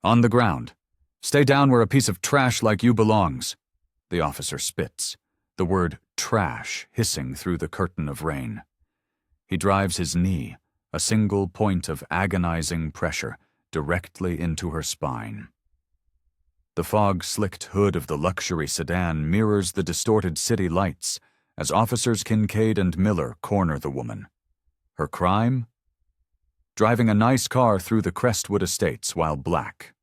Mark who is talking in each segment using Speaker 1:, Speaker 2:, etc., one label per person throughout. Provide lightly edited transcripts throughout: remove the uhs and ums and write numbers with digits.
Speaker 1: On the ground. Stay down where a piece of trash like you belongs. The officer spits, the word trash hissing through the curtain of rain. He drives his knee, a single point of agonizing pressure, directly into her spine. The fog-slicked hood of the luxury sedan mirrors the distorted city lights as Officers Kincaid and Miller corner the woman. Her crime? Driving a nice car through the Crestwood estates while black.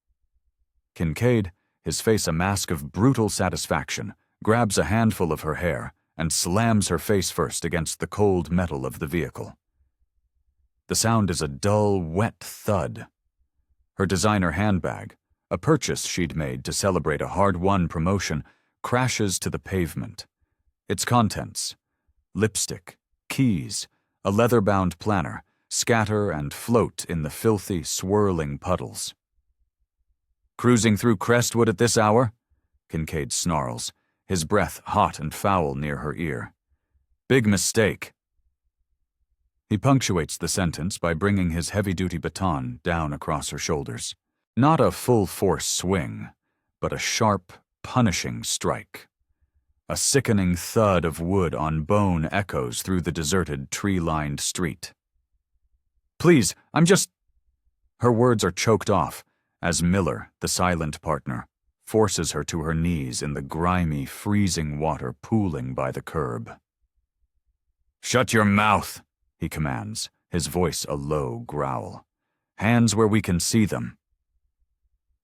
Speaker 1: Kincaid, his face a mask of brutal satisfaction, grabs a handful of her hair and slams her face first against the cold metal of the vehicle. The sound is a dull, wet thud. Her designer handbag, a purchase she'd made to celebrate a hard-won promotion, crashes to the pavement. Its contents, lipstick, keys, a leather-bound planner, scatter and float in the filthy, swirling puddles. Cruising through Crestwood at this hour? Kincaid snarls, his breath hot and foul near her ear. Big mistake. He punctuates the sentence by bringing his heavy-duty baton down across her shoulders. Not a full-force swing, but a sharp, punishing strike. A sickening thud of wood on bone echoes through the deserted, tree-lined street. Please, I'm just... Her words are choked off as Miller, the silent partner, forces her to her knees in the grimy, freezing water pooling by the curb. Shut your mouth, he commands, his voice a low growl. Hands where we can see them.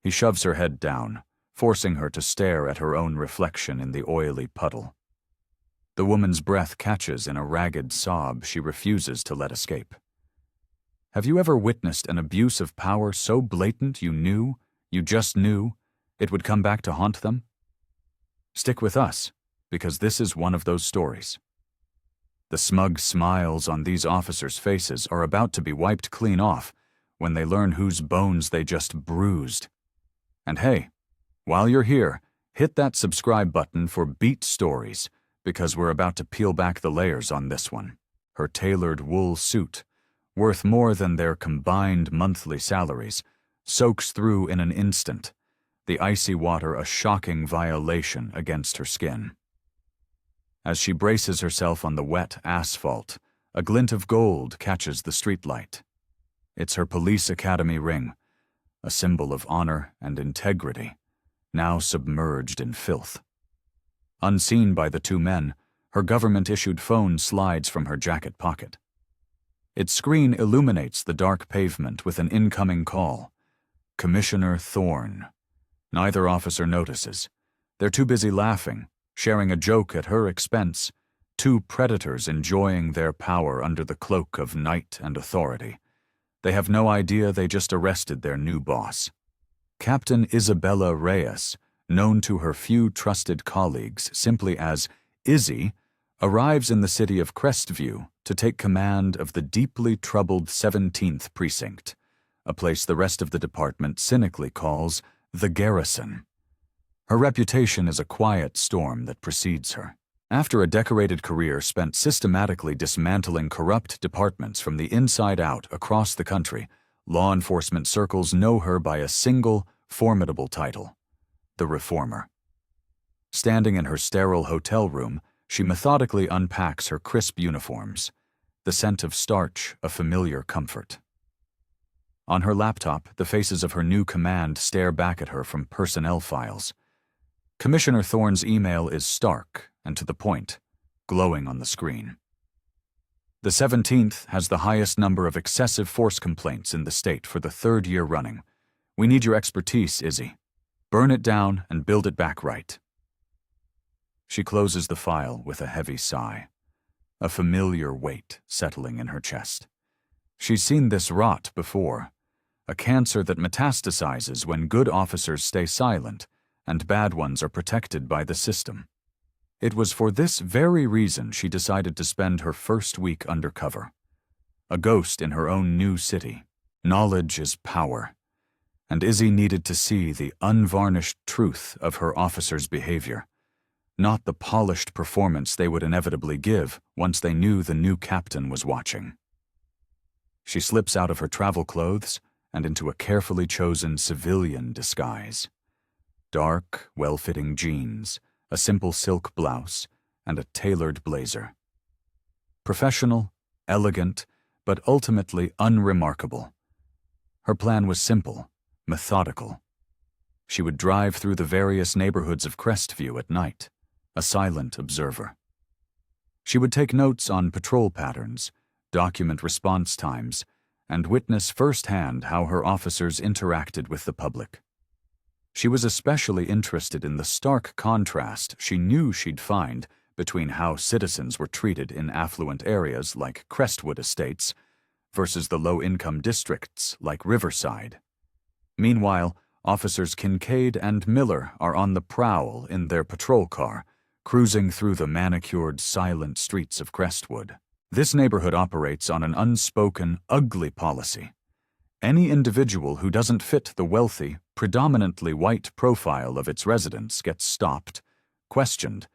Speaker 1: He shoves her head down, forcing her to stare at her own reflection in the oily puddle. The woman's breath catches in a ragged sob she refuses to let escape. Have you ever witnessed an abuse of power so blatant you just knew, it would come back to haunt them? Stick with us, because this is one of those stories. The smug smiles on these officers' faces are about to be wiped clean off when they learn whose bones they just bruised. And hey, while you're here, hit that subscribe button for Beat Stories, because we're about to peel back the layers on this one. Her tailored wool suit, worth more than their combined monthly salaries, soaks through in an instant, the icy water a shocking violation against her skin. As she braces herself on the wet asphalt, a glint of gold catches the streetlight. It's her police academy ring, a symbol of honor and integrity, now submerged in filth. Unseen by the two men, her government-issued phone slides from her jacket pocket. Its screen illuminates the dark pavement with an incoming call. Commissioner Thorne. Neither officer notices. They're too busy laughing, sharing a joke at her expense, two predators enjoying their power under the cloak of night and authority. They have no idea they just arrested their new boss. Captain Isabella Reyes, known to her few trusted colleagues simply as Izzy, arrives in the city of Crestview to take command of the deeply troubled 17th Precinct, a place the rest of the department cynically calls the Garrison. Her reputation is a quiet storm that precedes her. After a decorated career spent systematically dismantling corrupt departments from the inside out across the country, law enforcement circles know her by a single, formidable title: the Reformer. Standing in her sterile hotel room, she methodically unpacks her crisp uniforms, the scent of starch a familiar comfort. On her laptop, the faces of her new command stare back at her from personnel files. Commissioner Thorne's email is stark and to the point, glowing on the screen. The 17th has the highest number of excessive force complaints in the state for the third year running. We need your expertise, Izzy. Burn it down and build it back right. She closes the file with a heavy sigh, a familiar weight settling in her chest. She's seen this rot before, a cancer that metastasizes when good officers stay silent and bad ones are protected by the system. It was for this very reason she decided to spend her first week undercover. A ghost in her own new city. Knowledge is power, and Izzy needed to see the unvarnished truth of her officers' behavior, not the polished performance they would inevitably give once they knew the new captain was watching. She slips out of her travel clothes and into a carefully chosen civilian disguise. Dark, well-fitting jeans, a simple silk blouse, and a tailored blazer. Professional, elegant, but ultimately unremarkable. Her plan was simple, methodical. She would drive through the various neighborhoods of Crestview at night, a silent observer. She would take notes on patrol patterns, document response times, and witness firsthand how her officers interacted with the public. She was especially interested in the stark contrast she knew she'd find between how citizens were treated in affluent areas like Crestwood Estates versus the low-income districts like Riverside. Meanwhile, Officers Kincaid and Miller are on the prowl in their patrol car, cruising through the manicured, silent streets of Crestwood. This neighborhood operates on an unspoken, ugly policy. Any individual who doesn't fit the wealthy, predominantly white profile of its residents gets stopped, questioned,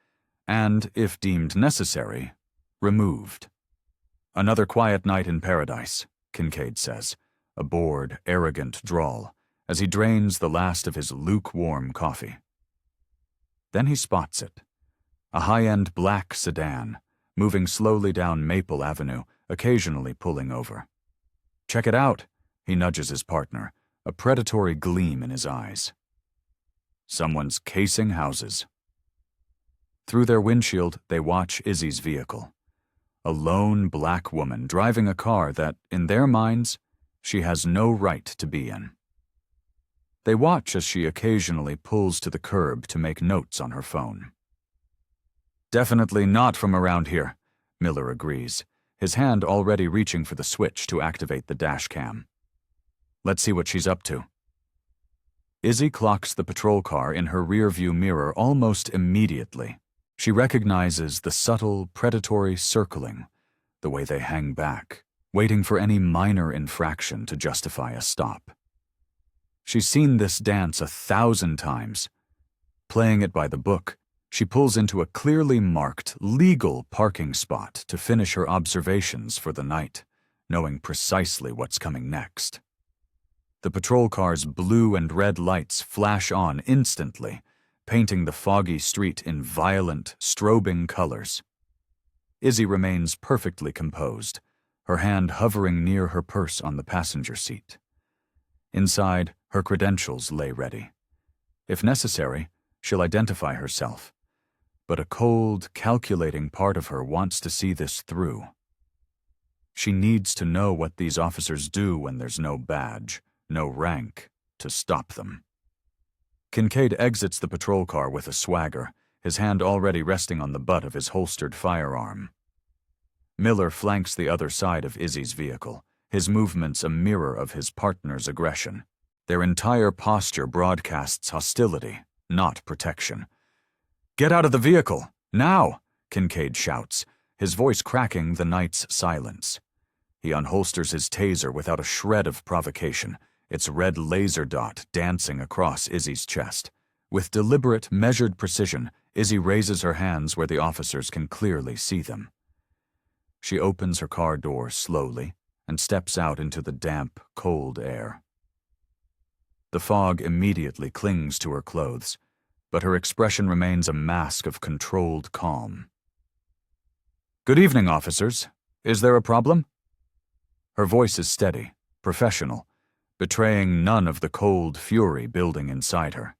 Speaker 1: and, if deemed necessary, removed. Another quiet night in paradise, Kincaid says, a bored, arrogant drawl, as he drains the last of his lukewarm coffee. Then he spots it, a high-end black sedan, moving slowly down Maple Avenue, occasionally pulling over. "Check it out," he nudges his partner, a predatory gleam in his eyes. Someone's casing houses. Through their windshield, they watch Izzy's vehicle. A lone black woman driving a car that, in their minds, she has no right to be in. They watch as she occasionally pulls to the curb to make notes on her phone. "Definitely not from around here," Miller agrees, his hand already reaching for the switch to activate the dash cam. "Let's see what she's up to." Izzy clocks the patrol car in her rearview mirror almost immediately. She recognizes the subtle, predatory circling, the way they hang back, waiting for any minor infraction to justify a stop. She's seen this dance 1,000 times. Playing it by the book, she pulls into a clearly marked, legal parking spot to finish her observations for the night, knowing precisely what's coming next. The patrol car's blue and red lights flash on instantly, painting the foggy street in violent, strobing colors. Izzy remains perfectly composed, her hand hovering near her purse on the passenger seat. Inside, her credentials lay ready. If necessary, she'll identify herself. But a cold, calculating part of her wants to see this through. She needs to know what these officers do when there's no badge, no rank, to stop them. Kincaid exits the patrol car with a swagger, his hand already resting on the butt of his holstered firearm. Miller flanks the other side of Izzy's vehicle, his movements a mirror of his partner's aggression. Their entire posture broadcasts hostility, not protection. "Get out of the vehicle, now!" Kincaid shouts, his voice cracking the night's silence. He unholsters his taser without a shred of provocation, its red laser dot dancing across Izzy's chest. With deliberate, measured precision, Izzy raises her hands where the officers can clearly see them. She opens her car door slowly and steps out into the damp, cold air. The fog immediately clings to her clothes, but her expression remains a mask of controlled calm. "Good evening, officers. Is there a problem?" Her voice is steady, professional, betraying none of the cold fury building inside her.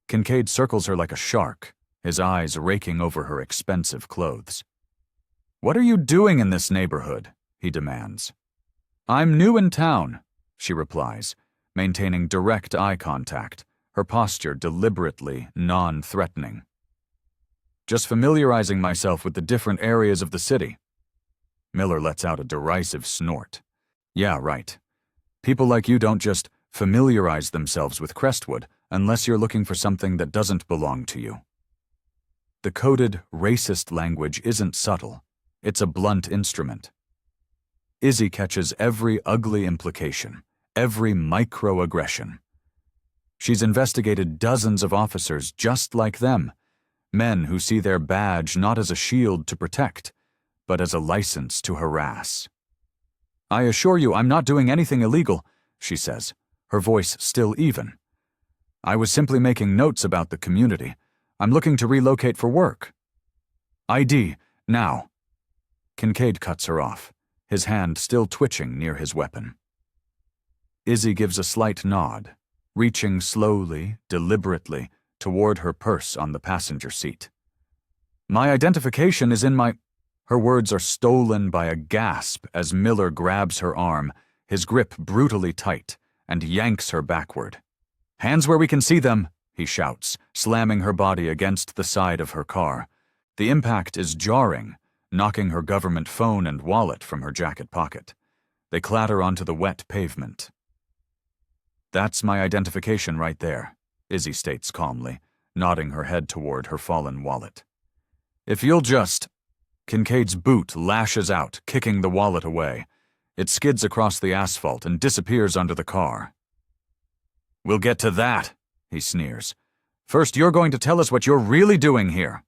Speaker 1: Kincaid circles her like a shark, his eyes raking over her expensive clothes. "What are you doing in this neighborhood?" he demands. "I'm new in town," she replies, maintaining direct eye contact, her posture deliberately non-threatening. "Just familiarizing myself with the different areas of the city." Miller lets out a derisive snort. "Yeah, right. People like you don't just familiarize themselves with Crestwood unless you're looking for something that doesn't belong to you." The coded, racist language isn't subtle. It's a blunt instrument. Izzy catches every ugly implication, every microaggression. She's investigated dozens of officers just like them, men who see their badge not as a shield to protect, but as a license to harass. "I assure you I'm not doing anything illegal," she says, her voice still even. "I was simply making notes about the community. I'm looking to relocate for work." "ID, now." Kincaid cuts her off, his hand still twitching near his weapon. Izzy gives a slight nod, reaching slowly, deliberately, toward her purse on the passenger seat. "My identification is in my—" Her words are stolen by a gasp as Miller grabs her arm, his grip brutally tight, and yanks her backward. "Hands where we can see them," he shouts, slamming her body against the side of her car. The impact is jarring, knocking her government phone and wallet from her jacket pocket. They clatter onto the wet pavement. "That's my identification right there," Izzy states calmly, nodding her head toward her fallen wallet. "If you'll just—" Kincaid's boot lashes out, kicking the wallet away. It skids across the asphalt and disappears under the car. "We'll get to that," he sneers. "First, you're going to tell us what you're really doing here."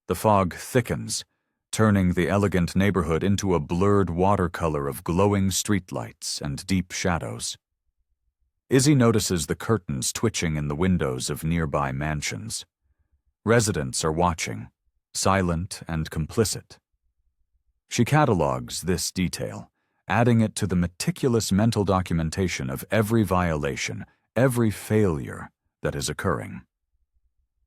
Speaker 1: The fog thickens, turning the elegant neighborhood into a blurred watercolor of glowing streetlights and deep shadows. Izzy notices the curtains twitching in the windows of nearby mansions. Residents are watching, silent and complicit. She catalogs this detail, adding it to the meticulous mental documentation of every violation, every failure that is occurring.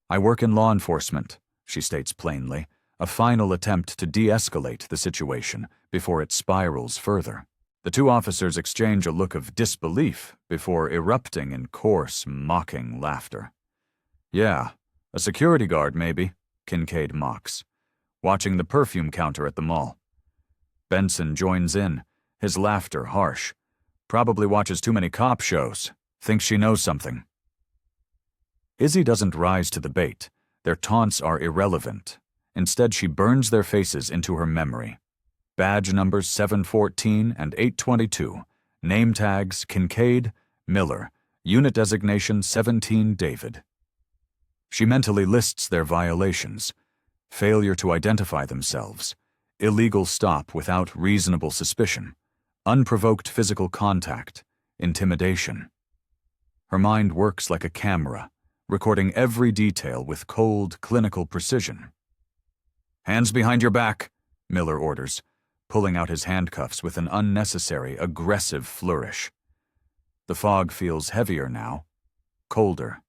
Speaker 1: "I work in law enforcement," she states plainly, a final attempt to de-escalate the situation before it spirals further. The two officers exchange a look of disbelief before erupting in coarse, mocking laughter. "Yeah, a security guard maybe," Kincaid mocks, watching the perfume counter at the mall. Benson joins in, his laughter harsh. "Probably watches too many cop shows. Thinks she knows something." Izzy doesn't rise to the bait. Their taunts are irrelevant. Instead, she burns their faces into her memory. Badge numbers 714 and 822. Name tags Kincaid, Miller. Unit designation 17 David. She mentally lists their violations: failure to identify themselves, illegal stop without reasonable suspicion, unprovoked physical contact, intimidation. Her mind works like a camera, recording every detail with cold, clinical precision. "Hands behind your back," Miller orders, pulling out his handcuffs with an unnecessary, aggressive flourish. The fog feels heavier now, colder.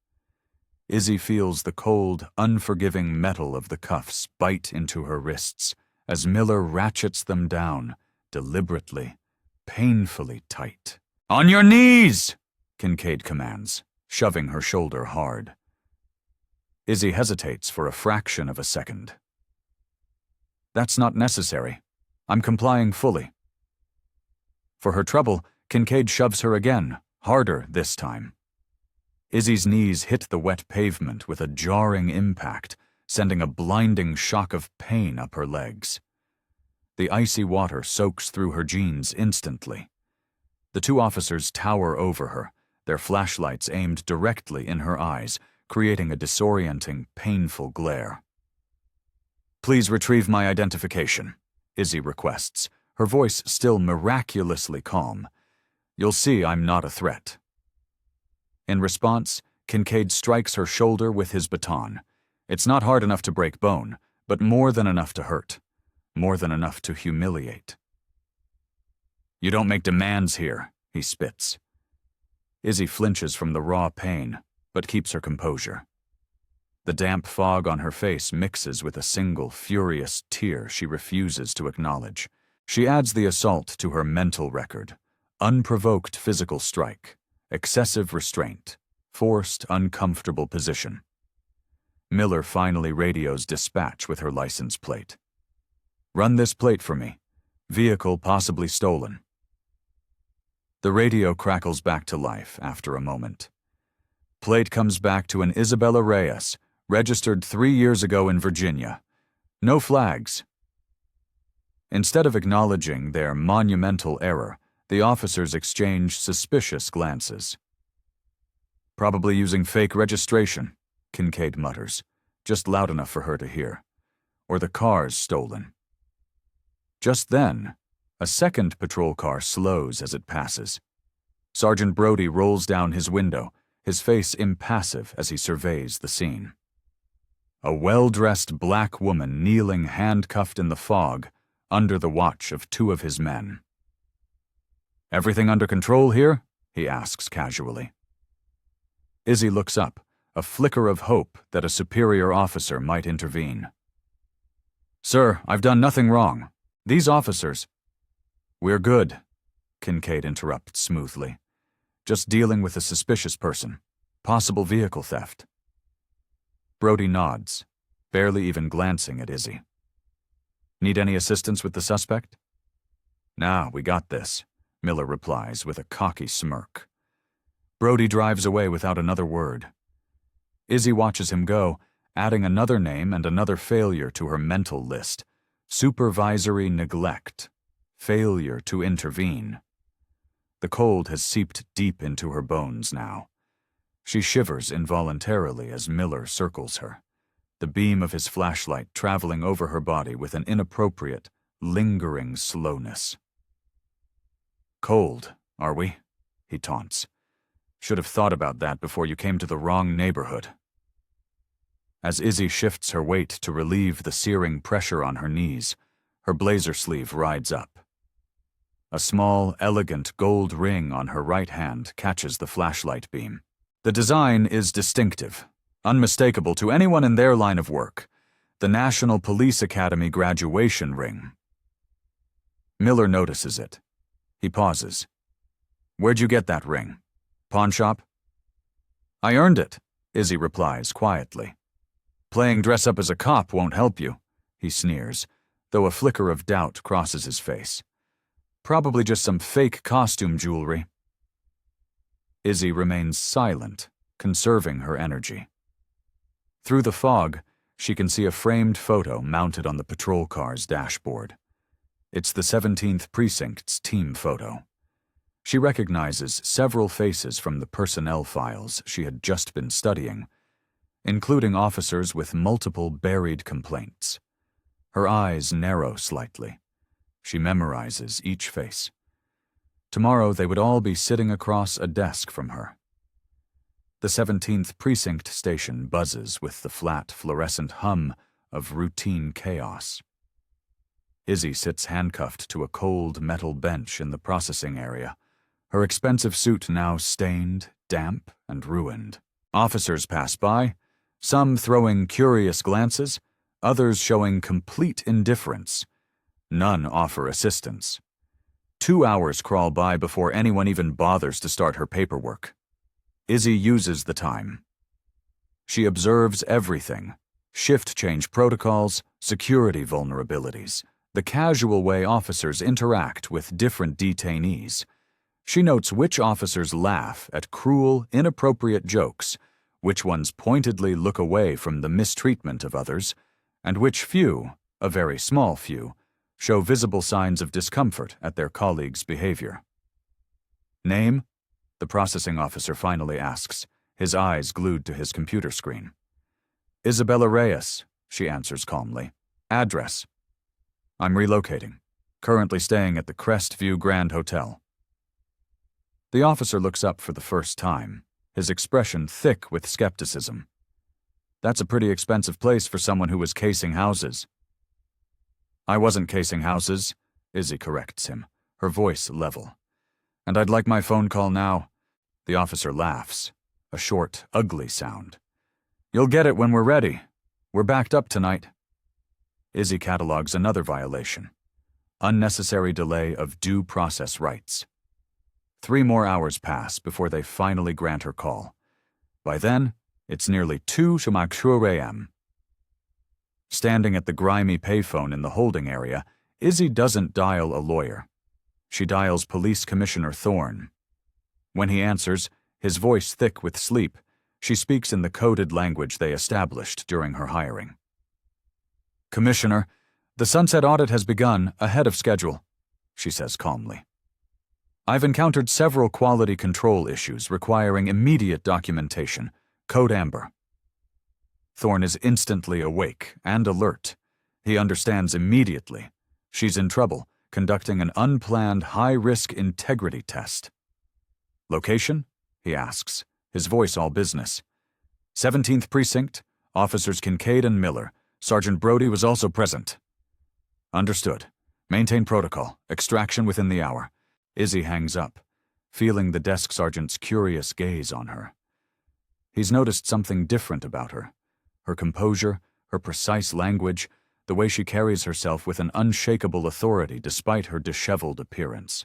Speaker 1: Izzy feels the cold, unforgiving metal of the cuffs bite into her wrists as Miller ratchets them down, deliberately, painfully tight. "On your knees!" Kincaid commands, shoving her shoulder hard. Izzy hesitates for a fraction of a second. "That's not necessary. I'm complying fully." For her trouble, Kincaid shoves her again, harder this time. Izzy's knees hit the wet pavement with a jarring impact, sending a blinding shock of pain up her legs. The icy water soaks through her jeans instantly. The two officers tower over her, their flashlights aimed directly in her eyes, creating a disorienting, painful glare. "Please retrieve my identification," Izzy requests, her voice still miraculously calm. "You'll see I'm not a threat." In response, Kincaid strikes her shoulder with his baton. It's not hard enough to break bone, but more than enough to hurt, more than enough to humiliate. "You don't make demands here," he spits. Izzy flinches from the raw pain, but keeps her composure. The damp fog on her face mixes with a single furious tear she refuses to acknowledge. She adds the assault to her mental record: unprovoked physical strike, excessive restraint, forced uncomfortable position. Miller finally radios dispatch with her license plate. "Run this plate for me. Vehicle possibly stolen." The radio crackles back to life after a moment. Plate comes back to an Isabella Reyes, registered 3 years ago in Virginia. No flags. Instead of acknowledging their monumental error, the officers exchange suspicious glances. "Probably using fake registration," Kincaid mutters, just loud enough for her to hear. "Or the car's stolen." Just then, a second patrol car slows as it passes. Sergeant Brody rolls down his window, his face impassive as he surveys the scene. A well-dressed black woman kneeling handcuffed in the fog, under the watch of two of his men. "Everything under control here?" he asks casually. Izzy looks up, a flicker of hope that a superior officer might intervene. "Sir, I've done nothing wrong. These officers—" "We're good," Kincaid interrupts smoothly. "Just dealing with a suspicious person. Possible vehicle theft." Brody nods, barely even glancing at Izzy. "Need any assistance with the suspect?" "Nah, we got this," Miller replies with a cocky smirk. Brody drives away without another word. Izzy watches him go, adding another name and another failure to her mental list. Supervisory neglect. Failure to intervene. The cold has seeped deep into her bones now. She shivers involuntarily as Miller circles her, the beam of his flashlight traveling over her body with an inappropriate, lingering slowness. "Cold, are we?" he taunts. "Should have thought about that before you came to the wrong neighborhood." As Izzy shifts her weight to relieve the searing pressure on her knees, her blazer sleeve rides up. A small, elegant gold ring on her right hand catches the flashlight beam. The design is distinctive, unmistakable to anyone in their line of work. The National Police Academy graduation ring. Miller notices it. He pauses. "Where'd you get that ring? Pawn shop?" "I earned it," Izzy replies quietly. "Playing dress-up as a cop won't help you," he sneers, though a flicker of doubt crosses his face. "Probably just some fake costume jewelry." Izzy remains silent, conserving her energy. Through the fog, she can see a framed photo mounted on the patrol car's dashboard. It's the 17th Precinct's team photo. She recognizes several faces from the personnel files she had just been studying, including officers with multiple buried complaints. Her eyes narrow slightly. She memorizes each face. Tomorrow they would all be sitting across a desk from her. The 17th Precinct station buzzes with the flat, fluorescent hum of routine chaos. Izzy sits handcuffed to a cold metal bench in the processing area, her expensive suit now stained, damp, and ruined. Officers pass by, some throwing curious glances, others showing complete indifference. None offer assistance. 2 hours crawl by before anyone even bothers to start her paperwork. Izzy uses the time. She observes everything: shift change protocols, security vulnerabilities, the casual way officers interact with different detainees. She notes which officers laugh at cruel, inappropriate jokes, which ones pointedly look away from the mistreatment of others, and which few, a very small few, show visible signs of discomfort at their colleagues' behavior. "Name?" the processing officer finally asks, his eyes glued to his computer screen. "Isabella Reyes," she answers calmly. "Address?" "I'm relocating. Currently staying at the Crestview Grand Hotel." The officer looks up for the first time, his expression thick with skepticism. "That's a pretty expensive place for someone who was casing houses." "I wasn't casing houses," Izzy corrects him, her voice level. "And I'd like my phone call now." The officer laughs, a short, ugly sound. "You'll get it when we're ready. We're backed up tonight." Izzy catalogs another violation: unnecessary delay of due process rights. 3 more hours pass before they finally grant her call. By then, it's nearly 2 a.m. Standing at the grimy payphone in the holding area, Izzy doesn't dial a lawyer. She dials Police Commissioner Thorne. When he answers, his voice thick with sleep, she speaks in the coded language they established during her hiring. "Commissioner, the Sunset audit has begun, ahead of schedule," she says calmly. "I've encountered several quality control issues requiring immediate documentation. Code Amber." Thorne is instantly awake and alert. He understands immediately. She's in trouble, conducting an unplanned high-risk integrity test. Location? He asks, his voice all business. 17th Precinct, Officers Kincaid and Miller. Sergeant Brody was also present. Understood. Maintain protocol. Extraction within the hour. Izzy hangs up, feeling the desk sergeant's curious gaze on her. He's noticed something different about her. Her composure, her precise language, the way she carries herself with an unshakable authority despite her disheveled appearance.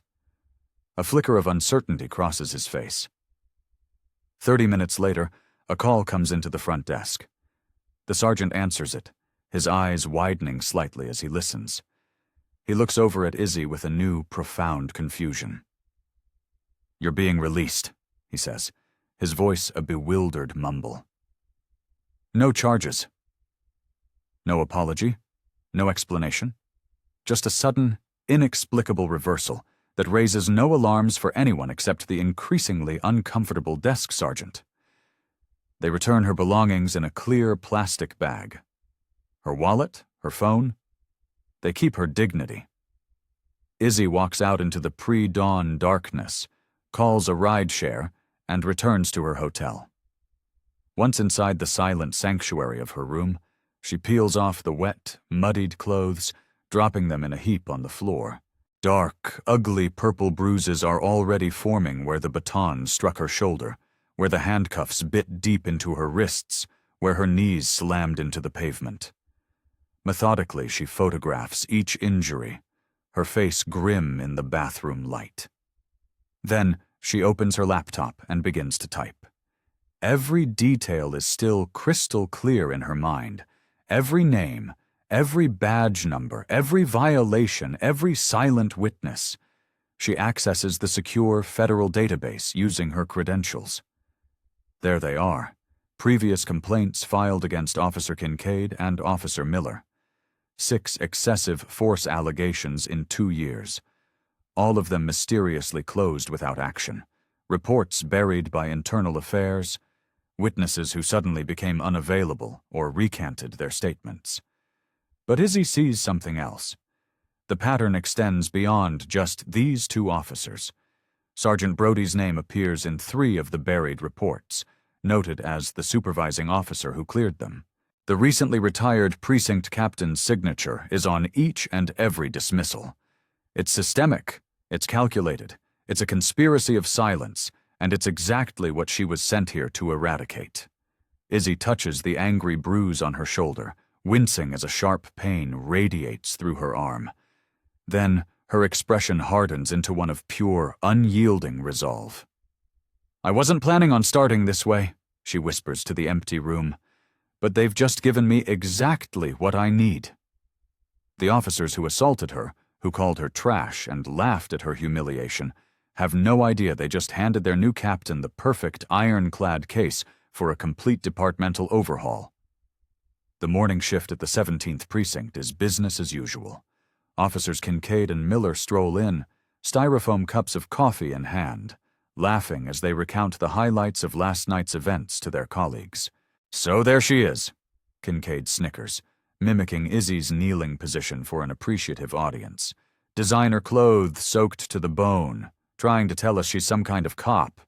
Speaker 1: A flicker of uncertainty crosses his face. 30 minutes later, a call comes into the front desk. The sergeant answers it, his eyes widening slightly as he listens. He looks over at Izzy with a new, profound confusion. "You're being released," he says, his voice a bewildered mumble. "No charges." No apology, no explanation. Just a sudden, inexplicable reversal that raises no alarms for anyone except the increasingly uncomfortable desk sergeant. They return her belongings in a clear plastic bag. Her wallet, her phone. They keep her dignity. Izzy walks out into the pre-dawn darkness, calls a ride-share, and returns to her hotel. Once inside the silent sanctuary of her room, she peels off the wet, muddied clothes, dropping them in a heap on the floor. Dark, ugly purple bruises are already forming where the baton struck her shoulder, where the handcuffs bit deep into her wrists, where her knees slammed into the pavement. Methodically, she photographs each injury, her face grim in the bathroom light. Then, she opens her laptop and begins to type. Every detail is still crystal clear in her mind. Every name, every badge number, every violation, every silent witness. She accesses the secure federal database using her credentials. There they are, previous complaints filed against Officer Kincaid and Officer Miller. 6 excessive force allegations in 2 years. All of them mysteriously closed without action. Reports buried by internal affairs. Witnesses who suddenly became unavailable or recanted their statements. But Izzy sees something else. The pattern extends beyond just these 2 officers. Sergeant Brody's name appears in 3 of the buried reports, noted as the supervising officer who cleared them. The recently retired precinct captain's signature is on each and every dismissal. It's systemic, it's calculated, it's a conspiracy of silence, and it's exactly what she was sent here to eradicate. Izzy touches the angry bruise on her shoulder, wincing as a sharp pain radiates through her arm. Then, her expression hardens into one of pure, unyielding resolve. "I wasn't planning on starting this way," she whispers to the empty room, "but they've just given me exactly what I need." The officers who assaulted her, who called her trash and laughed at her humiliation, have no idea they just handed their new captain the perfect ironclad case for a complete departmental overhaul. The morning shift at the 17th Precinct is business as usual. Officers Kincaid and Miller stroll in, styrofoam cups of coffee in hand, laughing as they recount the highlights of last night's events to their colleagues. "So there she is," Kincaid snickers, mimicking Izzy's kneeling position for an appreciative audience. "Designer clothes soaked to the bone, trying to tell us she's some kind of cop."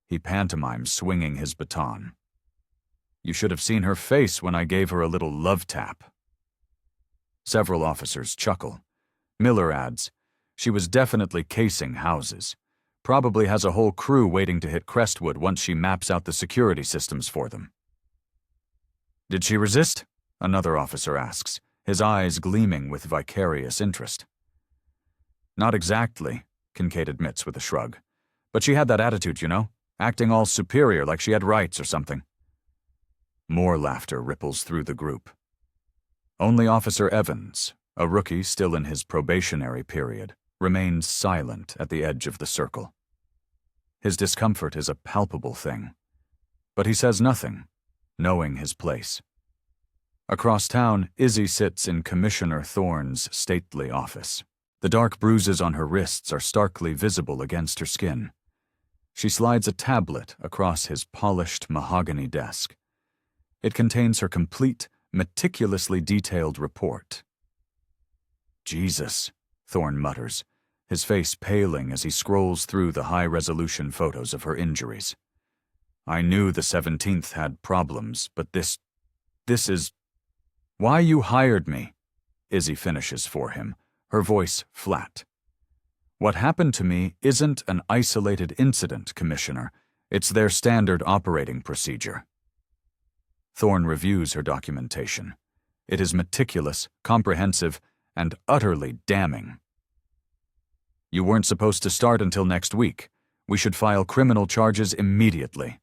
Speaker 1: He pantomimes swinging his baton. "You should have seen her face when I gave her a little love tap." Several officers chuckle. Miller adds, "She was definitely casing houses. Probably has a whole crew waiting to hit Crestwood once she maps out the security systems for them." "Did she resist?" another officer asks, his eyes gleaming with vicarious interest. "Not exactly," Kincaid admits with a shrug. "But she had that attitude, you know, acting all superior like she had rights or something." More laughter ripples through the group. Only Officer Evans, a rookie still in his probationary period, remains silent at the edge of the circle. His discomfort is a palpable thing. But he says nothing, knowing his place. Across town, Izzy sits in Commissioner Thorne's stately office. The dark bruises on her wrists are starkly visible against her skin. She slides a tablet across his polished mahogany desk. It contains her complete, meticulously detailed report. "Jesus," Thorne mutters, his face paling as he scrolls through the high-resolution photos of her injuries. I knew the 17th had problems, but this is... Why you hired me, Izzy finishes for him, her voice flat. What happened to me isn't an isolated incident, Commissioner. It's their standard operating procedure. Thorne reviews her documentation. It is meticulous, comprehensive, and utterly damning. You weren't supposed to start until next week. We should file criminal charges immediately.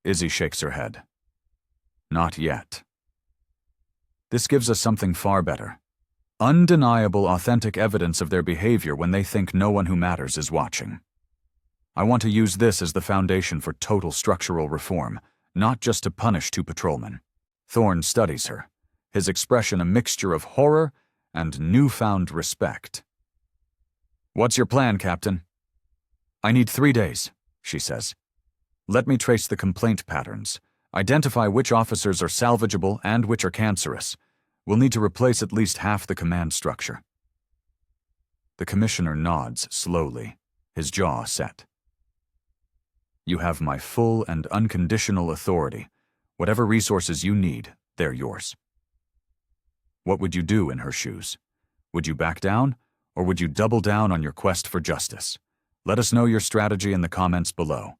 Speaker 1: Izzy shakes her head. Not yet. This gives us something far better. Undeniable, authentic evidence of their behavior when they think no one who matters is watching. I want to use this as the foundation for total structural reform, not just to punish two patrolmen. Thorne studies her, his expression a mixture of horror and newfound respect. What's your plan, Captain? I need 3 days, she says. Let me trace the complaint patterns, identify which officers are salvageable and which are cancerous. We'll need to replace at least half the command structure. The Commissioner nods slowly, his jaw set. You have my full and unconditional authority. Whatever resources you need, they're yours. What would you do in her shoes? Would you back down, or would you double down on your quest for justice? Let us know your strategy in the comments below.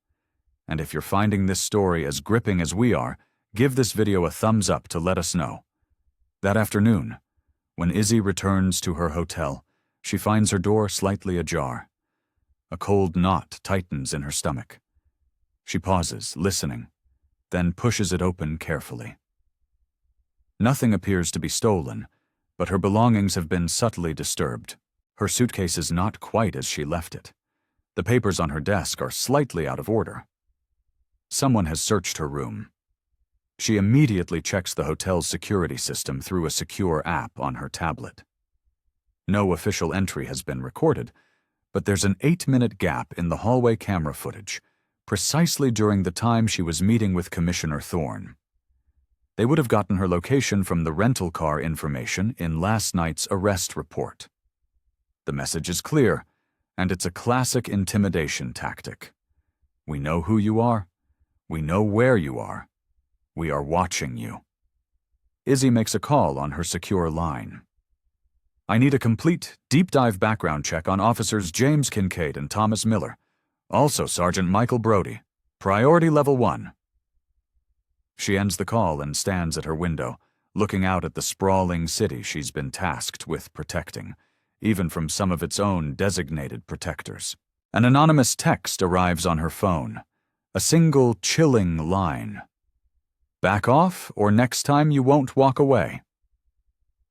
Speaker 1: And if you're finding this story as gripping as we are, give this video a thumbs up to let us know. That afternoon, when Izzy returns to her hotel, she finds her door slightly ajar. A cold knot tightens in her stomach. She pauses, listening, then pushes it open carefully. Nothing appears to be stolen, but her belongings have been subtly disturbed. Her suitcase is not quite as she left it. The papers on her desk are slightly out of order. Someone has searched her room. She immediately checks the hotel's security system through a secure app on her tablet. No official entry has been recorded, but there's an 8-minute gap in the hallway camera footage, precisely during the time she was meeting with Commissioner Thorne. They would have gotten her location from the rental car information in last night's arrest report. The message is clear, and it's a classic intimidation tactic. We know who you are. We know where you are. We are watching you. Izzy makes a call on her secure line. I need a complete, deep-dive background check on Officers James Kincaid and Thomas Miller. Also Sergeant Michael Brody. Priority Level 1. She ends the call and stands at her window, looking out at the sprawling city she's been tasked with protecting, even from some of its own designated protectors. An anonymous text arrives on her phone. A single, chilling line. Back off, or next time you won't walk away.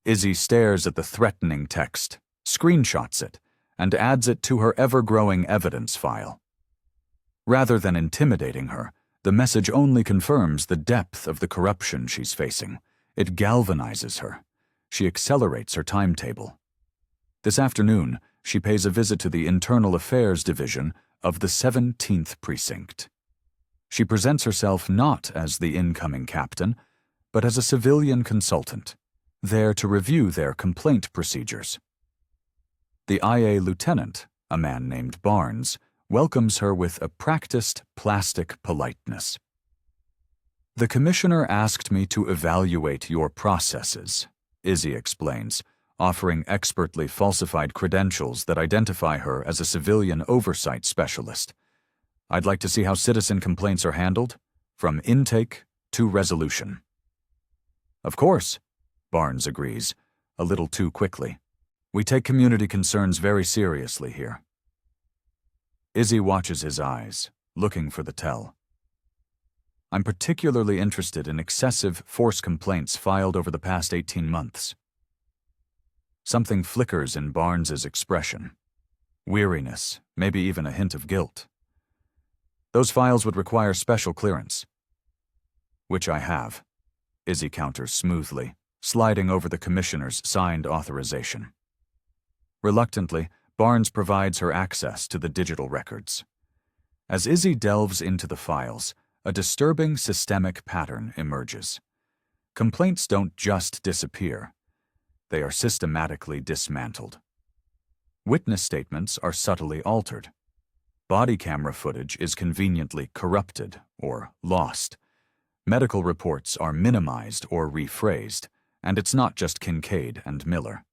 Speaker 1: Izzy stares at the threatening text, screenshots it, and adds it to her ever-growing evidence file. Rather than intimidating her, the message only confirms the depth of the corruption she's facing. It galvanizes her. She accelerates her timetable. This afternoon, she pays a visit to the Internal Affairs Division of the 17th Precinct. She presents herself not as the incoming captain, but as a civilian consultant, there to review their complaint procedures. The IA lieutenant, a man named Barnes, welcomes her with a practiced plastic politeness. The Commissioner asked me to evaluate your processes, Izzy explains, offering expertly falsified credentials that identify her as a civilian oversight specialist. I'd like to see how citizen complaints are handled, from intake to resolution. Of course, Barnes agrees, a little too quickly. We take community concerns very seriously here. Izzy watches his eyes, looking for the tell. I'm particularly interested in excessive force complaints filed over the past 18 months. Something flickers in Barnes's expression. Weariness, maybe even a hint of guilt. Those files would require special clearance. Which I have, Izzy counters smoothly, sliding over the Commissioner's signed authorization. Reluctantly, Barnes provides her access to the digital records. As Izzy delves into the files, a disturbing systemic pattern emerges. Complaints don't just disappear. They are systematically dismantled. Witness statements are subtly altered. Body camera footage is conveniently corrupted or lost. Medical reports are minimized or rephrased, and it's not just Kincaid and Miller.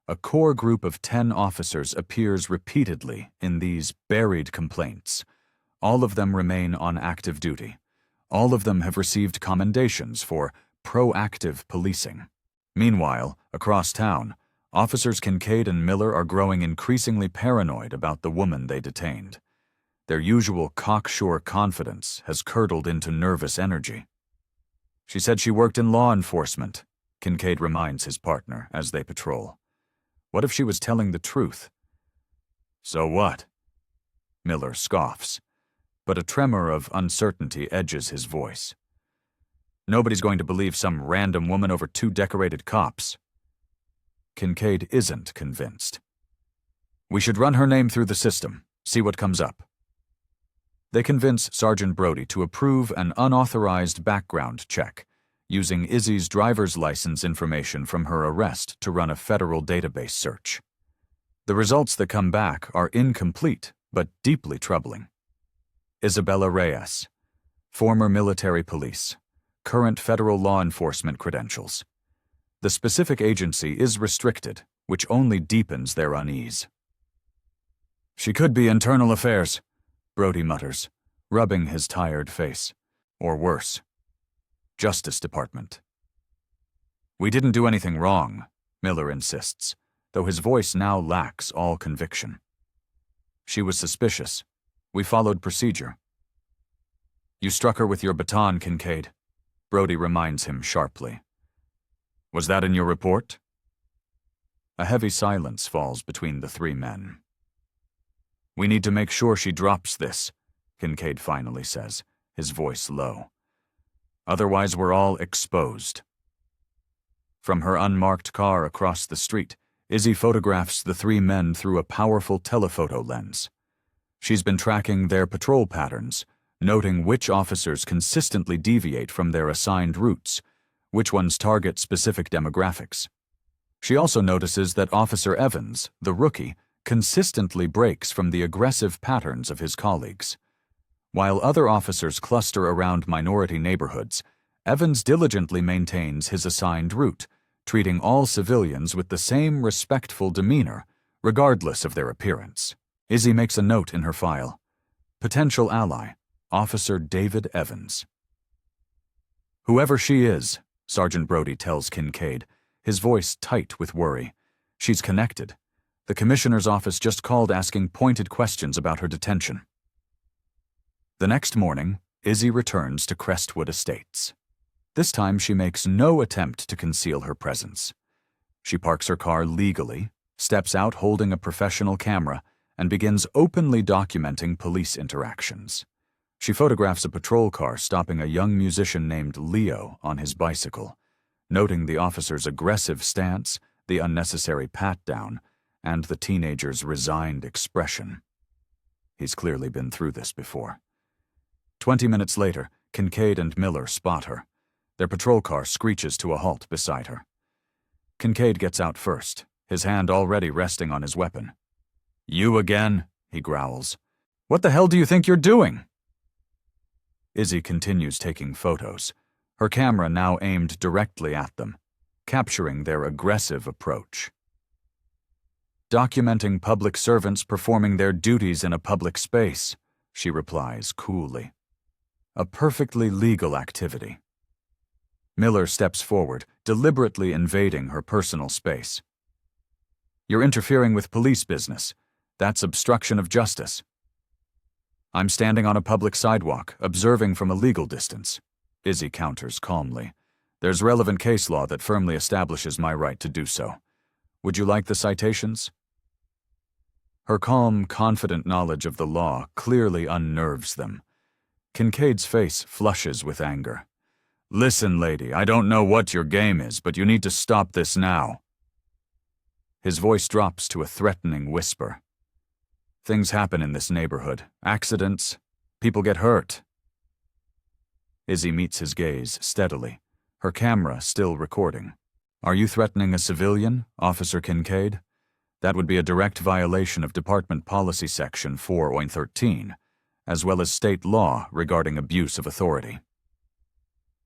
Speaker 1: A core group of 10 officers appears repeatedly in these buried complaints. All of them remain on active duty. All of them have received commendations for proactive policing. Meanwhile, across town, Officers Kincaid and Miller are growing increasingly paranoid about the woman they detained. Their usual cocksure confidence has curdled into nervous energy. She said she worked in law enforcement, Kincaid reminds his partner as they patrol. What if she was telling the truth? So what? Miller scoffs, but a tremor of uncertainty edges his voice. Nobody's going to believe some random woman over 2 decorated cops. Kincaid isn't convinced. We should run her name through the system, see what comes up. They convince Sergeant Brody to approve an unauthorized background check, using Izzy's driver's license information from her arrest to run a federal database search. The results that come back are incomplete, but deeply troubling. Isabella Reyes, former military police, current federal law enforcement credentials. The specific agency is restricted, which only deepens their unease. She could be internal affairs, Brody mutters, rubbing his tired face. Or worse, Justice Department. We didn't do anything wrong, Miller insists, though his voice now lacks all conviction. She was suspicious. We followed procedure. You struck her with your baton, Kincaid, Brody reminds him sharply. Was that in your report? A heavy silence falls between the 3 men. We need to make sure she drops this, Kincaid finally says, his voice low. Otherwise we're all exposed. From her unmarked car across the street, Izzy photographs the 3 men through a powerful telephoto lens. She's been tracking their patrol patterns, noting which officers consistently deviate from their assigned routes, which ones target specific demographics. She also notices that Officer Evans, the rookie, consistently breaks from the aggressive patterns of his colleagues. While other officers cluster around minority neighborhoods, Evans diligently maintains his assigned route, treating all civilians with the same respectful demeanor, regardless of their appearance. Izzy makes a note in her file. Potential ally, Officer David Evans. Whoever she is, Sergeant Brody tells Kincaid, his voice tight with worry. She's connected. The commissioner's office just called asking pointed questions about her detention. The next morning, Izzy returns to Crestwood Estates. This time she makes no attempt to conceal her presence. She parks her car legally, steps out holding a professional camera, and begins openly documenting police interactions. She photographs a patrol car stopping a young musician named Leo on his bicycle, noting the officer's aggressive stance, the unnecessary pat-down, and the teenager's resigned expression. He's clearly been through this before. 20 minutes later, Kincaid and Miller spot her. Their patrol car screeches to a halt beside her. Kincaid gets out first, his hand already resting on his weapon. You again, he growls. What the hell do you think you're doing? Izzy continues taking photos, her camera now aimed directly at them, capturing their aggressive approach. Documenting public servants performing their duties in a public space, she replies coolly. A perfectly legal activity. Miller steps forward, deliberately invading her personal space. You're interfering with police business. That's obstruction of justice. I'm standing on a public sidewalk, observing from a legal distance, Izzy counters calmly. There's relevant case law that firmly establishes my right to do so. Would you like the citations? Her calm, confident knowledge of the law clearly unnerves them. Kincaid's face flushes with anger. Listen, lady, I don't know what your game is, but you need to stop this now. His voice drops to a threatening whisper. Things happen in this neighborhood. Accidents. People get hurt. Izzy meets his gaze steadily, her camera still recording. Are you threatening a civilian, Officer Kincaid? That would be a direct violation of Department Policy Section 4.13, as well as state law regarding abuse of authority.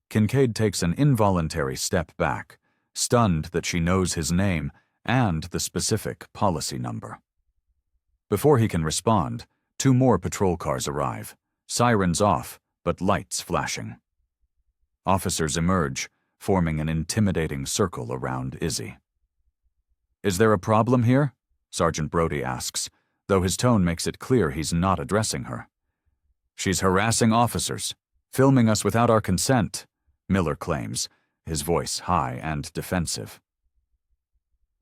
Speaker 1: Kincaid takes an involuntary step back, stunned that she knows his name and the specific policy number. Before he can respond, 2 more patrol cars arrive, sirens off, but lights flashing. Officers emerge, forming an intimidating circle around Izzy. "Is there a problem here?" Sergeant Brody asks, though his tone makes it clear he's not addressing her. "She's harassing officers, filming us without our consent," Miller claims, his voice high and defensive.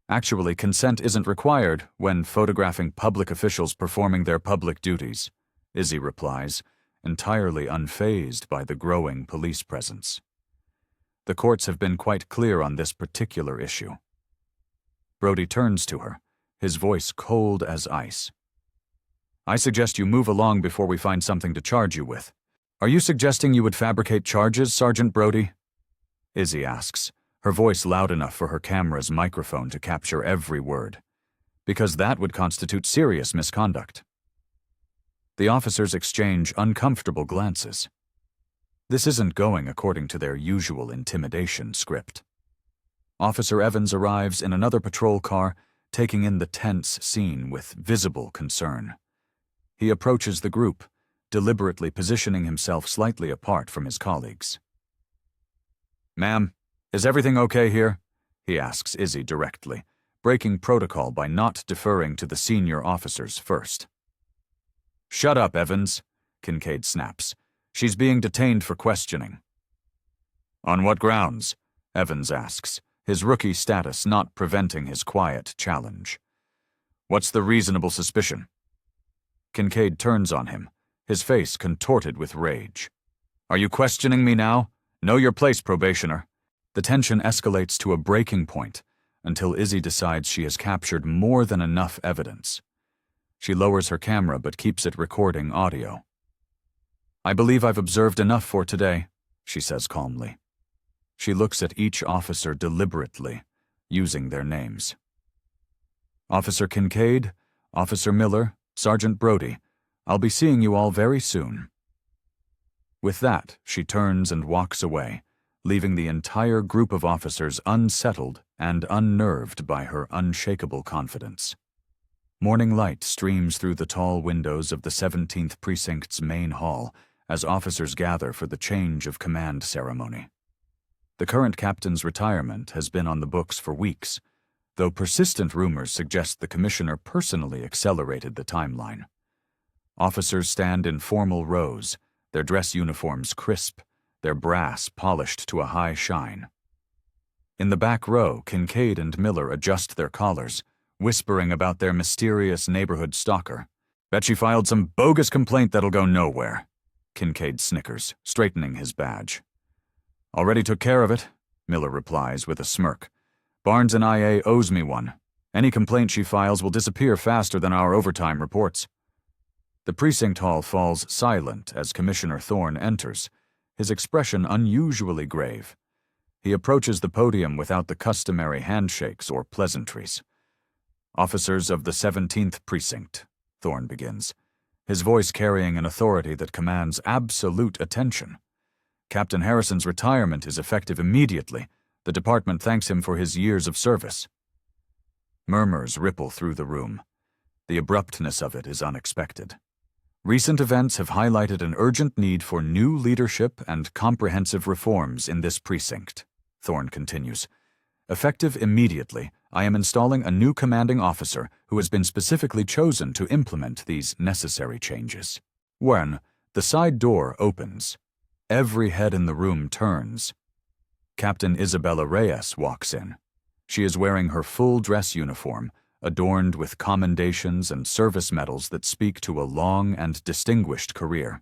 Speaker 1: "Actually, consent isn't required when photographing public officials performing their public duties," Izzy replies, entirely unfazed by the growing police presence. The courts have been quite clear on this particular issue. Brody turns to her, his voice cold as ice. "I suggest you move along before we find something to charge you with." "Are you suggesting you would fabricate charges, Sergeant Brody?" Izzy asks, her voice loud enough for her camera's microphone to capture every word. "Because that would constitute serious misconduct." The officers exchange uncomfortable glances. This isn't going according to their usual intimidation script. Officer Evans arrives in another patrol car, taking in the tense scene with visible concern. He approaches the group, deliberately positioning himself slightly apart from his colleagues. "Ma'am, is everything okay here?" he asks Izzy directly, breaking protocol by not deferring to the senior officers first. "Shut up, Evans," Kincaid snaps. "She's being detained for questioning." "On what grounds?" Evans asks, his rookie status not preventing his quiet challenge. "What's the reasonable suspicion?" Kincaid turns on him, his face contorted with rage. "Are you questioning me now? Know your place, probationer." The tension escalates to a breaking point until Izzy decides she has captured more than enough evidence. She lowers her camera but keeps it recording audio. "I believe I've observed enough for today," she says calmly. She looks at each officer deliberately, using their names. "Officer Kincaid, Officer Miller, Sergeant Brody, I'll be seeing you all very soon." With that, she turns and walks away, leaving the entire group of officers unsettled and unnerved by her unshakable confidence. Morning light streams through the tall windows of the 17th Precinct's main hall as officers gather for the change of command ceremony. The current captain's retirement has been on the books for weeks, though persistent rumors suggest the commissioner personally accelerated the timeline. Officers stand in formal rows, their dress uniforms crisp, their brass polished to a high shine. In the back row, Kincaid and Miller adjust their collars, whispering about their mysterious neighborhood stalker. "Bet she filed some bogus complaint that'll go nowhere," Kincaid snickers, straightening his badge. "Already took care of it," Miller replies with a smirk. "Barnes and IA owes me one. Any complaint she files will disappear faster than our overtime reports." The precinct hall falls silent as Commissioner Thorne enters, his expression unusually grave. He approaches the podium without the customary handshakes or pleasantries. "Officers of the 17th Precinct," Thorne begins, his voice carrying an authority that commands absolute attention. "Captain Harrison's retirement is effective immediately. The department thanks him for his years of service." Murmurs ripple through the room. The abruptness of it is unexpected. "Recent events have highlighted an urgent need for new leadership and comprehensive reforms in this precinct," Thorne continues. "Effective immediately, I am installing a new commanding officer who has been specifically chosen to implement these necessary changes." When the side door opens, every head in the room turns. Captain Isabella Reyes walks in. She is wearing her full dress uniform, adorned with commendations and service medals that speak to a long and distinguished career.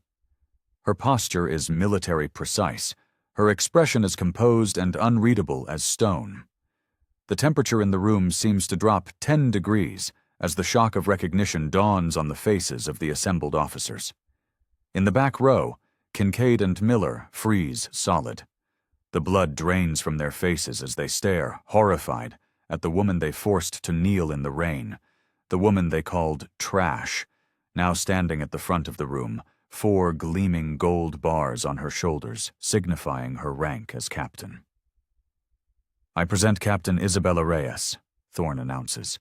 Speaker 1: Her posture is military precise, her expression as composed and unreadable as stone. The temperature in the room seems to drop 10 degrees as the shock of recognition dawns on the faces of the assembled officers. In the back row, Kincaid and Miller freeze solid. The blood drains from their faces as they stare, horrified, at the woman they forced to kneel in the rain, the woman they called Trash, now standing at the front of the room, 4 gleaming gold bars on her shoulders, signifying her rank as captain. "I present Captain Isabella Reyes," Thorne announces.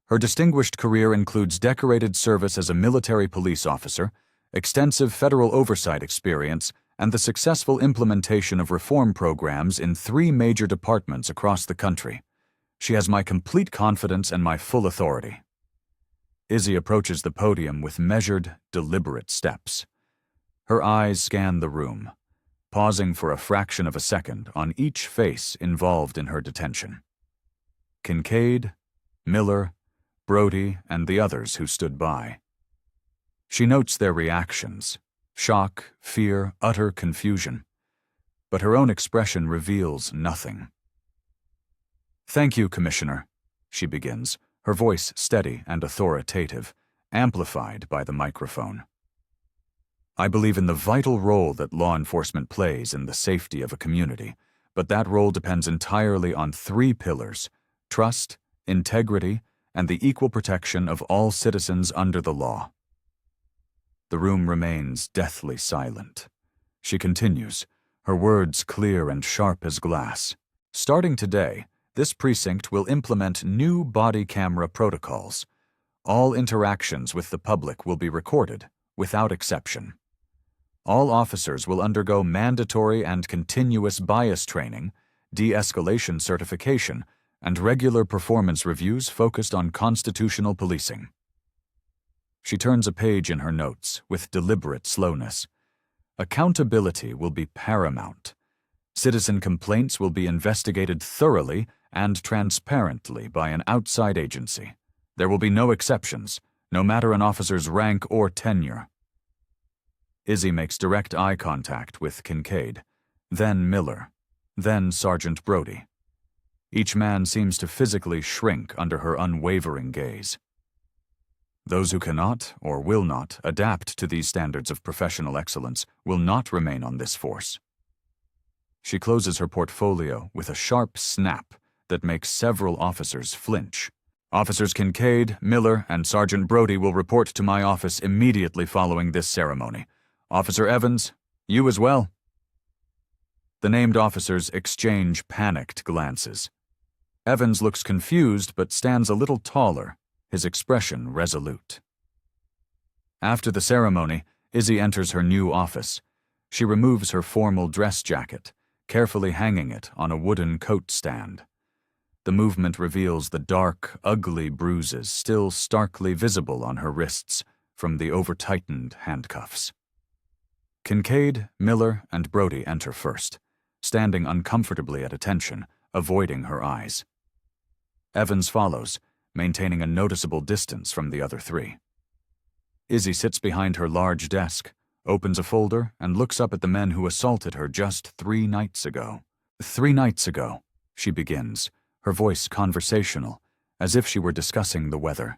Speaker 1: Her distinguished career includes decorated service as a military police officer, extensive federal oversight experience, and the successful implementation of reform programs in 3 major departments across the country. She has my complete confidence and my full authority. Izzy approaches the podium with measured, deliberate steps. Her eyes scan the room, pausing for a fraction of a second on each face involved in her detention. Kincaid, Miller, Brody, and the others who stood by. She notes their reactions: shock, fear, utter confusion. But her own expression reveals nothing. "Thank you, Commissioner," she begins, her voice steady and authoritative, amplified by the microphone. "I believe in the vital role that law enforcement plays in the safety of a community, but that role depends entirely on 3 pillars: trust, integrity, and the equal protection of all citizens under the law." The room remains deathly silent. She continues, her words clear and sharp as glass. "Starting today, this precinct will implement new body camera protocols. All interactions with the public will be recorded, without exception. All officers will undergo mandatory and continuous bias training, de-escalation certification, and regular performance reviews focused on constitutional policing." She turns a page in her notes with deliberate slowness. "Accountability will be paramount. Citizen complaints will be investigated thoroughly and transparently by an outside agency. There will be no exceptions, no matter an officer's rank or tenure." Izzy makes direct eye contact with Kincaid, then Miller, then Sergeant Brody. Each man seems to physically shrink under her unwavering gaze. Those who cannot or will not adapt to these standards of professional excellence will not remain on this force. She closes her portfolio with a sharp snap that makes several officers flinch. "Officers Kincaid, Miller, and Sergeant Brody will report to my office immediately following this ceremony. Officer Evans, you as well." The named officers exchange panicked glances. Evans looks confused but stands a little taller, his expression resolute. After the ceremony, Izzy enters her new office. She removes her formal dress jacket, carefully hanging it on a wooden coat stand. The movement reveals the dark, ugly bruises still starkly visible on her wrists from the over-tightened handcuffs. Kincaid, Miller, and Brody enter first, standing uncomfortably at attention, avoiding her eyes. Evans follows, maintaining a noticeable distance from the other 3. Izzy sits behind her large desk, opens a folder, and looks up at the men who assaulted her just 3 nights ago. 3 nights ago, she begins, her voice conversational, as if she were discussing the weather.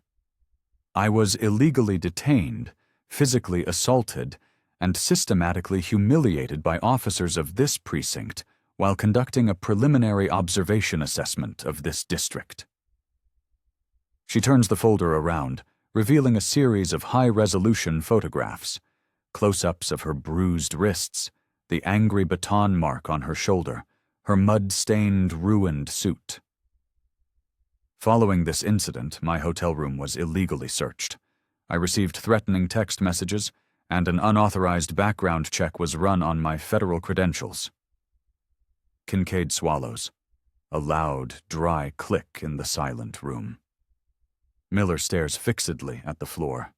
Speaker 1: "I was illegally detained, physically assaulted, and systematically humiliated by officers of this precinct while conducting a preliminary observation assessment of this district." She turns the folder around, revealing a series of high-resolution photographs, close-ups of her bruised wrists, the angry baton mark on her shoulder, her mud-stained, ruined suit. "Following this incident, my hotel room was illegally searched. I received threatening text messages, and an unauthorized background check was run on my federal credentials." Kincaid swallows. A loud, dry click in the silent room. Miller stares fixedly at the floor.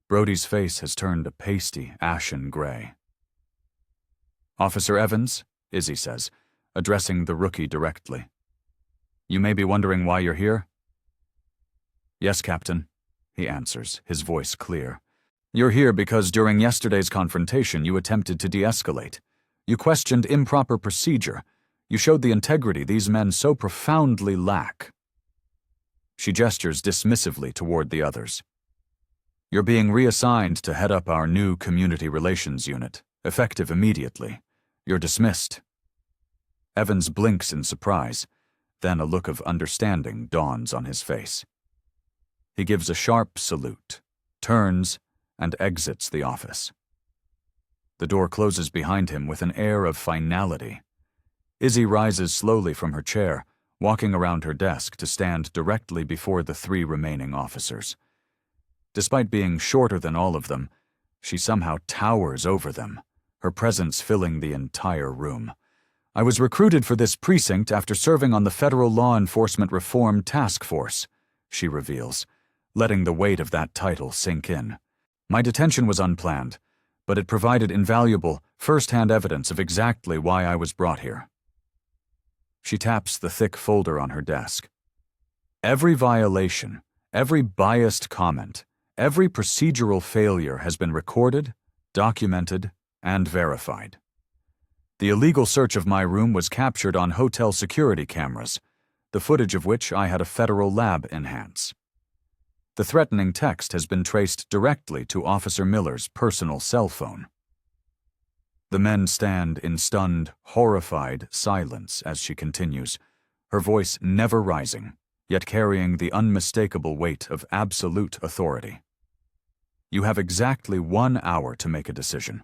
Speaker 1: Brody's face has turned a pasty, ashen gray. "Officer Evans," Izzy says, addressing the rookie directly. "You may be wondering why you're here?" "Yes, Captain," he answers, his voice clear. "You're here because during yesterday's confrontation you attempted to de-escalate. You questioned improper procedure. You showed the integrity these men so profoundly lack." She gestures dismissively toward the others. "You're being reassigned to head up our new community relations unit, effective immediately. You're dismissed." Evans blinks in surprise. Then a look of understanding dawns on his face. He gives a sharp salute, turns, and exits the office. The door closes behind him with an air of finality. Izzy rises slowly from her chair, walking around her desk to stand directly before the 3 remaining officers. Despite being shorter than all of them, she somehow towers over them, her presence filling the entire room. I was recruited for this precinct after serving on the Federal Law Enforcement Reform Task Force, she reveals, letting the weight of that title sink in. My detention was unplanned, but it provided invaluable, first-hand evidence of exactly why I was brought here. She taps the thick folder on her desk. Every violation, every biased comment, every procedural failure has been recorded, documented, and verified. The illegal search of my room was captured on hotel security cameras, the footage of which I had a federal lab enhance. The threatening text has been traced directly to Officer Miller's personal cell phone. The men stand in stunned, horrified silence as she continues, her voice never rising, yet carrying the unmistakable weight of absolute authority. You have exactly 1 hour to make a decision.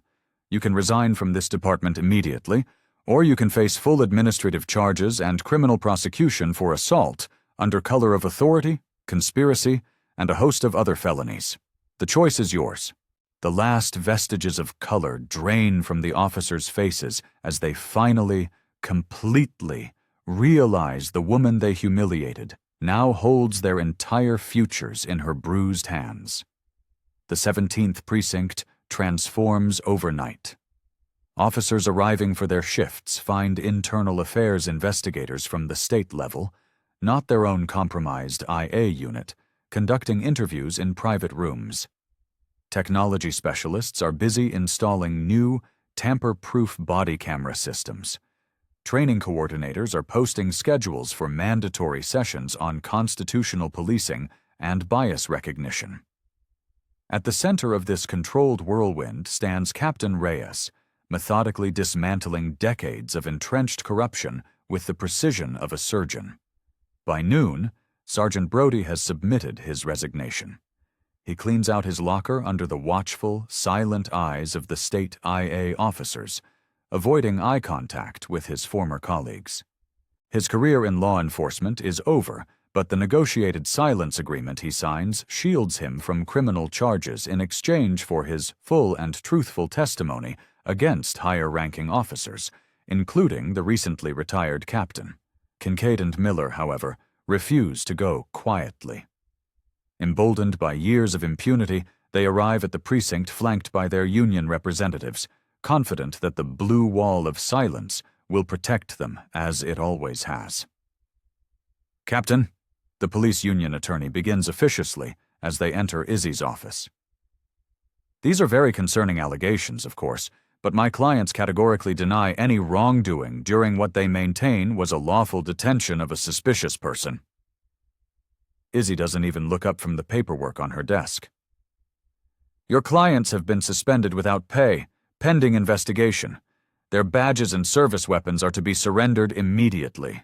Speaker 1: You can resign from this department immediately, or you can face full administrative charges and criminal prosecution for assault under color of authority, conspiracy, and a host of other felonies. The choice is yours. The last vestiges of color drain from the officers' faces as they finally, completely realize the woman they humiliated now holds their entire futures in her bruised hands. The 17th precinct transforms overnight. Officers arriving for their shifts find internal affairs investigators from the state level, not their own compromised IA unit, conducting interviews in private rooms. Technology specialists are busy installing new, tamper-proof body camera systems. Training coordinators are posting schedules for mandatory sessions on constitutional policing and bias recognition. At the center of this controlled whirlwind stands Captain Reyes, methodically dismantling decades of entrenched corruption with the precision of a surgeon. By noon, Sergeant Brody has submitted his resignation. He cleans out his locker under the watchful, silent eyes of the state IA officers, avoiding eye contact with his former colleagues. His career in law enforcement is over, but the negotiated silence agreement he signs shields him from criminal charges in exchange for his full and truthful testimony against higher-ranking officers, including the recently retired captain. Kincaid and Miller, however, refuse to go quietly. Emboldened by years of impunity, they arrive at the precinct flanked by their union representatives, confident that the blue wall of silence will protect them as it always has. Captain, the police union attorney begins officiously as they enter Izzy's office. These are very concerning allegations, of course, but my clients categorically deny any wrongdoing during what they maintain was a lawful detention of a suspicious person. Izzy doesn't even look up from the paperwork on her desk. Your clients have been suspended without pay, pending investigation. Their badges and service weapons are to be surrendered immediately.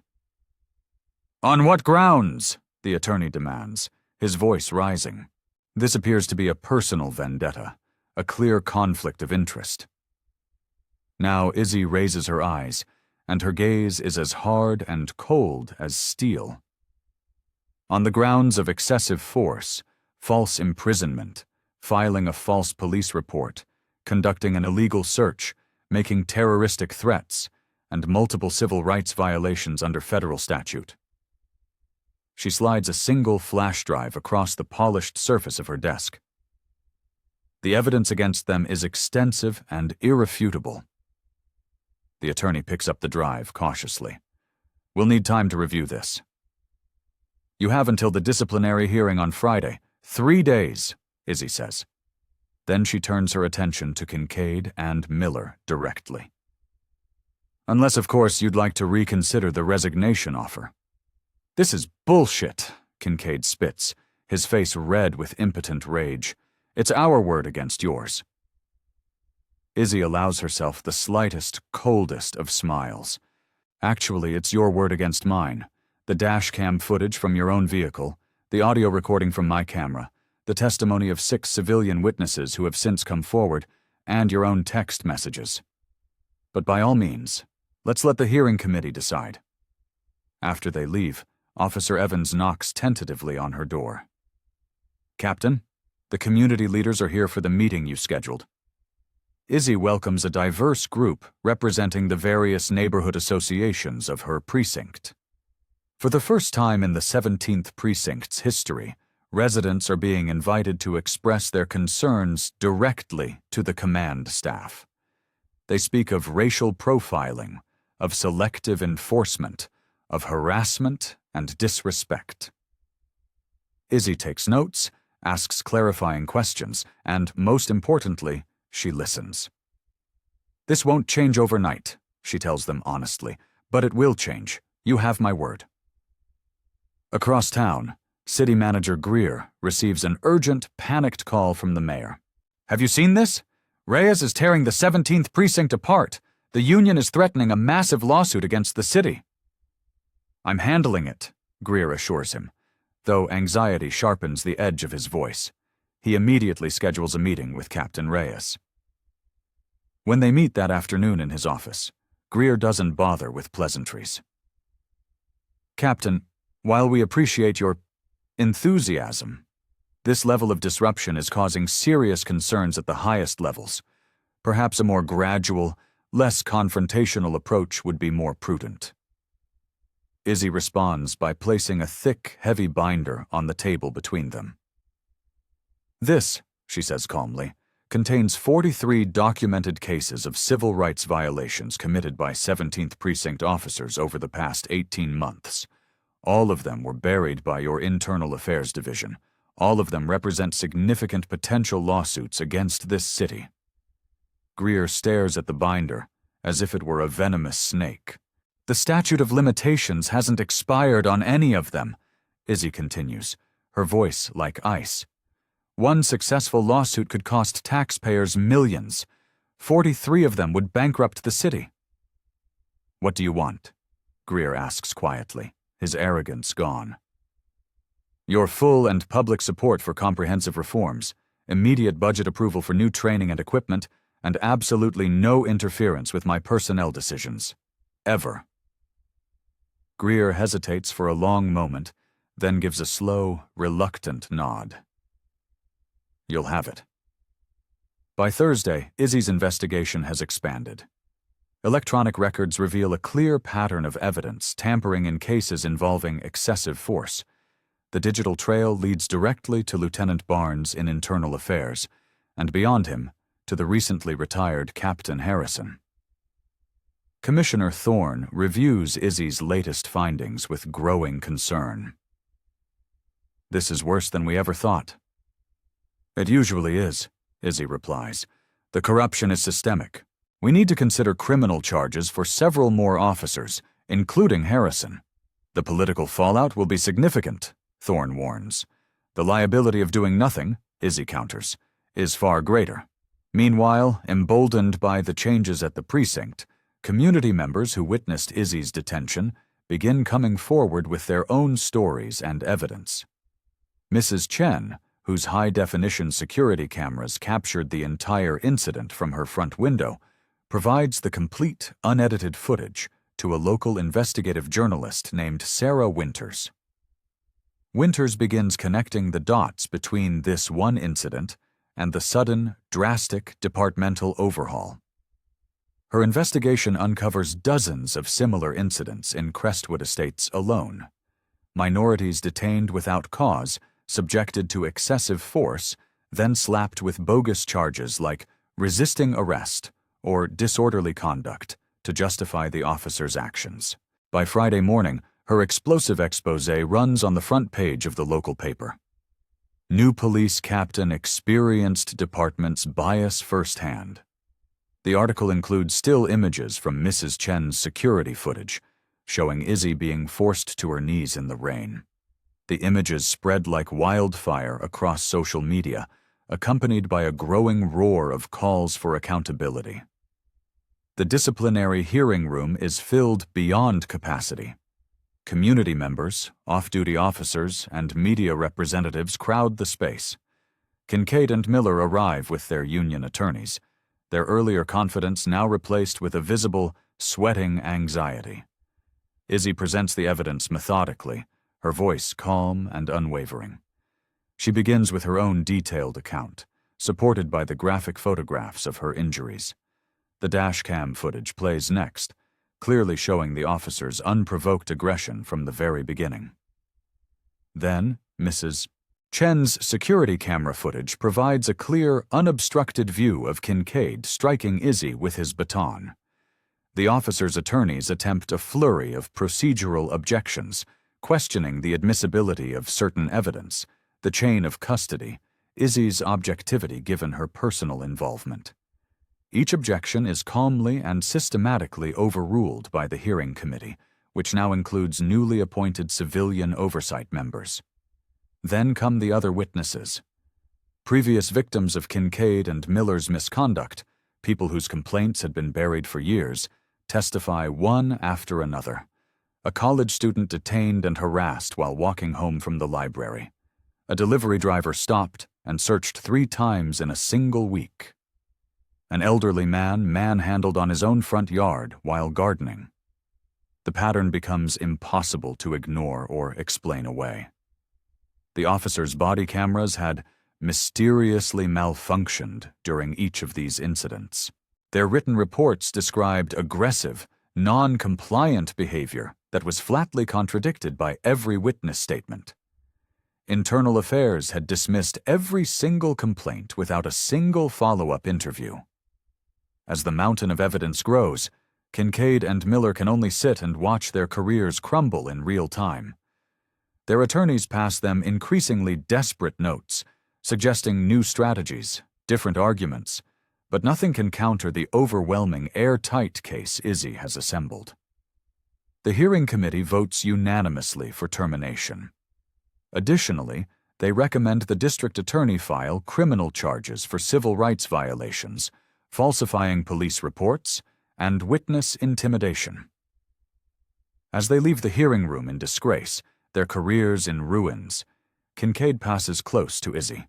Speaker 1: On what grounds? The attorney demands, his voice rising. This appears to be a personal vendetta, a clear conflict of interest. Now Izzy raises her eyes, and her gaze is as hard and cold as steel. On the grounds of excessive force, false imprisonment, filing a false police report, conducting an illegal search, making terroristic threats, and multiple civil rights violations under federal statute. She slides a single flash drive across the polished surface of her desk. The evidence against them is extensive and irrefutable. The attorney picks up the drive cautiously. We'll need time to review this. You have until the disciplinary hearing on Friday. 3 days, Izzy says. Then she turns her attention to Kincaid and Miller directly. Unless, of course, you'd like to reconsider the resignation offer. This is bullshit, Kincaid spits, his face red with impotent rage. It's our word against yours. Izzy allows herself the slightest, coldest of smiles. Actually, it's your word against mine. The dash cam footage from your own vehicle, the audio recording from my camera, the testimony of 6 civilian witnesses who have since come forward, and your own text messages. But by all means, let's let the hearing committee decide. After they leave, Officer Evans knocks tentatively on her door. Captain, the community leaders are here for the meeting you scheduled. Izzy welcomes a diverse group representing the various neighborhood associations of her precinct. For the first time in the 17th Precinct's history, residents are being invited to express their concerns directly to the command staff. They speak of racial profiling, of selective enforcement, of harassment and disrespect. Izzy takes notes, asks clarifying questions, and, most importantly, she listens. This won't change overnight, she tells them honestly, but it will change. You have my word. Across town, City Manager Greer receives an urgent, panicked call from the mayor. Have you seen this? Reyes is tearing the 17th Precinct apart. The union is threatening a massive lawsuit against the city. I'm handling it, Greer assures him, though anxiety sharpens the edge of his voice. He immediately schedules a meeting with Captain Reyes. When they meet that afternoon in his office, Greer doesn't bother with pleasantries. Captain, while we appreciate your enthusiasm, this level of disruption is causing serious concerns at the highest levels. Perhaps a more gradual, less confrontational approach would be more prudent. Izzy responds by placing a thick, heavy binder on the table between them. This, she says calmly, contains 43 documented cases of civil rights violations committed by 17th Precinct officers over the past 18 months. All of them were buried by your Internal Affairs Division. All of them represent significant potential lawsuits against this city. Greer stares at the binder as if it were a venomous snake. The statute of limitations hasn't expired on any of them, Izzy continues, her voice like ice. One successful lawsuit could cost taxpayers millions. 43 of them would bankrupt the city. What do you want? Greer asks quietly, his arrogance gone. Your full and public support for comprehensive reforms, immediate budget approval for new training and equipment, and absolutely no interference with my personnel decisions. Ever. Greer hesitates for a long moment, then gives a slow, reluctant nod. You'll have it. By Thursday, Izzy's investigation has expanded. Electronic records reveal a clear pattern of evidence tampering in cases involving excessive force. The digital trail leads directly to Lieutenant Barnes in Internal Affairs, and beyond him, to the recently retired Captain Harrison. Commissioner Thorne reviews Izzy's latest findings with growing concern. This is worse than we ever thought. It usually is, Izzy replies. The corruption is systemic. We need to consider criminal charges for several more officers, including Harrison. The political fallout will be significant, Thorne warns. The liability of doing nothing, Izzy counters, is far greater. Meanwhile, emboldened by the changes at the precinct, community members who witnessed Izzy's detention begin coming forward with their own stories and evidence. Mrs. Chen, whose high-definition security cameras captured the entire incident from her front window, provides the complete, unedited footage to a local investigative journalist named Sarah Winters. Winters begins connecting the dots between this one incident and the sudden, drastic departmental overhaul. Her investigation uncovers dozens of similar incidents in Crestwood Estates alone. Minorities detained without cause, subjected to excessive force, then slapped with bogus charges like resisting arrest or disorderly conduct to justify the officer's actions. By Friday morning, her explosive exposé runs on the front page of the local paper. New police captain experienced department's bias firsthand. The article includes still images from Mrs. Chen's security footage, showing Izzy being forced to her knees in the rain. The images spread like wildfire across social media, accompanied by a growing roar of calls for accountability. The disciplinary hearing room is filled beyond capacity. Community members, off-duty officers, and media representatives crowd the space. Kincaid and Miller arrive with their union attorneys, their earlier confidence now replaced with a visible, sweating anxiety. Izzy presents the evidence methodically, her voice calm and unwavering. She begins with her own detailed account, supported by the graphic photographs of her injuries. The dashcam footage plays next, clearly showing the officer's unprovoked aggression from the very beginning. Then, Mrs. Chen's security camera footage provides a clear, unobstructed view of Kincaid striking Izzy with his baton. The officer's attorneys attempt a flurry of procedural objections, questioning the admissibility of certain evidence, the chain of custody, Izzy's objectivity given her personal involvement. Each objection is calmly and systematically overruled by the hearing committee, which now includes newly appointed civilian oversight members. Then come the other witnesses. Previous victims of Kincaid and Miller's misconduct, people whose complaints had been buried for years, testify one after another. A college student detained and harassed while walking home from the library. A delivery driver stopped and searched 3 times in a single week. An elderly man manhandled on his own front yard while gardening. The pattern becomes impossible to ignore or explain away. The officers' body cameras had mysteriously malfunctioned during each of these incidents. Their written reports described aggressive, non-compliant behavior that was flatly contradicted by every witness statement. Internal Affairs had dismissed every single complaint without a single follow-up interview. As the mountain of evidence grows, Kincaid and Miller can only sit and watch their careers crumble in real time. Their attorneys pass them increasingly desperate notes, suggesting new strategies, different arguments, but nothing can counter the overwhelming, airtight case Izzy has assembled. The hearing committee votes unanimously for termination. Additionally, they recommend the district attorney file criminal charges for civil rights violations, falsifying police reports, and witness intimidation. As they leave the hearing room in disgrace, their careers in ruins, Kincaid passes close to Izzy.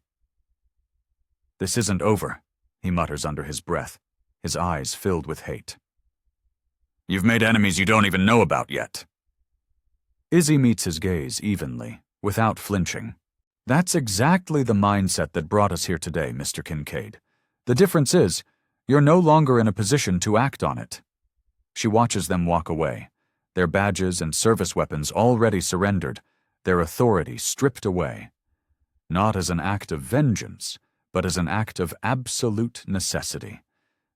Speaker 1: "This isn't over," he mutters under his breath, his eyes filled with hate. "You've made enemies you don't even know about yet." Izzy meets his gaze evenly, without flinching. "That's exactly the mindset that brought us here today, Mr. Kincaid. The difference is, you're no longer in a position to act on it." She watches them walk away, their badges and service weapons already surrendered, their authority stripped away. Not as an act of vengeance, but as an act of absolute necessity.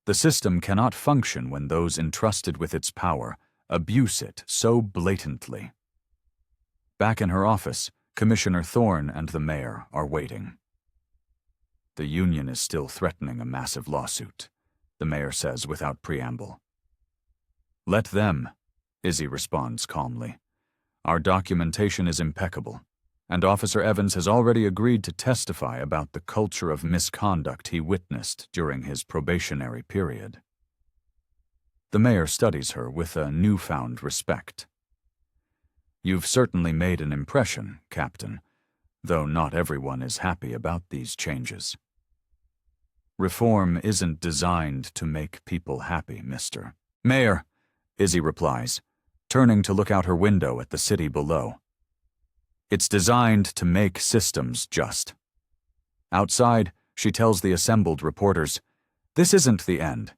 Speaker 1: The system cannot function when those entrusted with its power abuse it so blatantly. Back in her office, Commissioner Thorne and the mayor are waiting. "The union is still threatening a massive lawsuit," the mayor says without preamble. "Let them," Izzy responds calmly. "Our documentation is impeccable, and Officer Evans has already agreed to testify about the culture of misconduct he witnessed during his probationary period." The mayor studies her with a newfound respect. "You've certainly made an impression, Captain, though not everyone is happy about these changes." "Reform isn't designed to make people happy, Mr. Mayor," Izzy replies, turning to look out her window at the city below. "It's designed to make systems just." Outside, she tells the assembled reporters, "This isn't the end.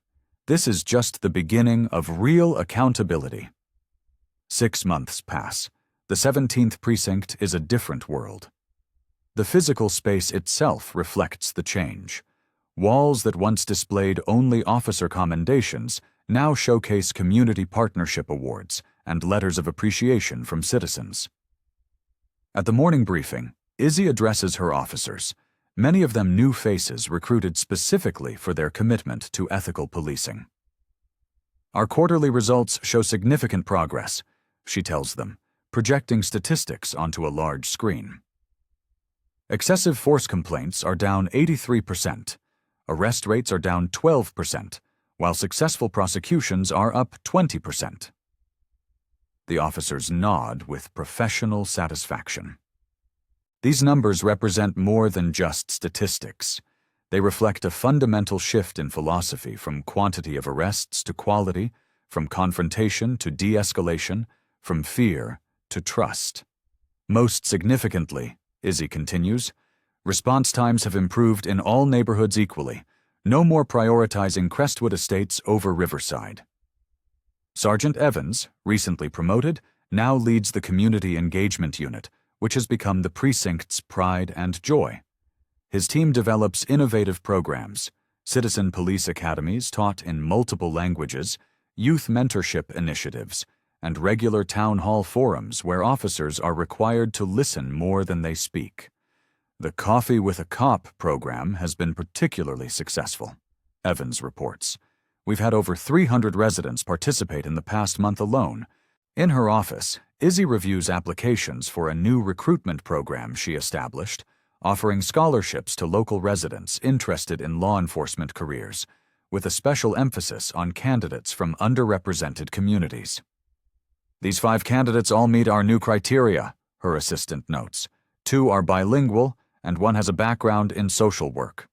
Speaker 1: This is just the beginning of real accountability." 6 months pass. The 17th precinct is a different world. The physical space itself reflects the change. Walls that once displayed only officer commendations now showcase community partnership awards and letters of appreciation from citizens. At the morning briefing, Izzy addresses her officers, many of them new faces recruited specifically for their commitment to ethical policing. "Our quarterly results show significant progress," she tells them, projecting statistics onto a large screen. Excessive force complaints are down 83%, arrest rates are down 12%, while successful prosecutions are up 20%. The officers nod with professional satisfaction. These numbers represent more than just statistics. They reflect a fundamental shift in philosophy from quantity of arrests to quality, from confrontation to de-escalation, from fear to trust. Most significantly, Izzy continues, response times have improved in all neighborhoods equally, no more prioritizing Crestwood Estates over Riverside. Sergeant Evans, recently promoted, now leads the Community Engagement Unit, which has become the precinct's pride and joy. His team develops innovative programs, citizen police academies taught in multiple languages, youth mentorship initiatives, and regular town hall forums where officers are required to listen more than they speak. The Coffee with a Cop program has been particularly successful, Evans reports. We've had over 300 residents participate in the past month alone. In her office, Izzy reviews applications for a new recruitment program she established, offering scholarships to local residents interested in law enforcement careers, with a special emphasis on candidates from underrepresented communities. These 5 candidates all meet our new criteria, her assistant notes. 2 are bilingual, and 1 has a background in social work.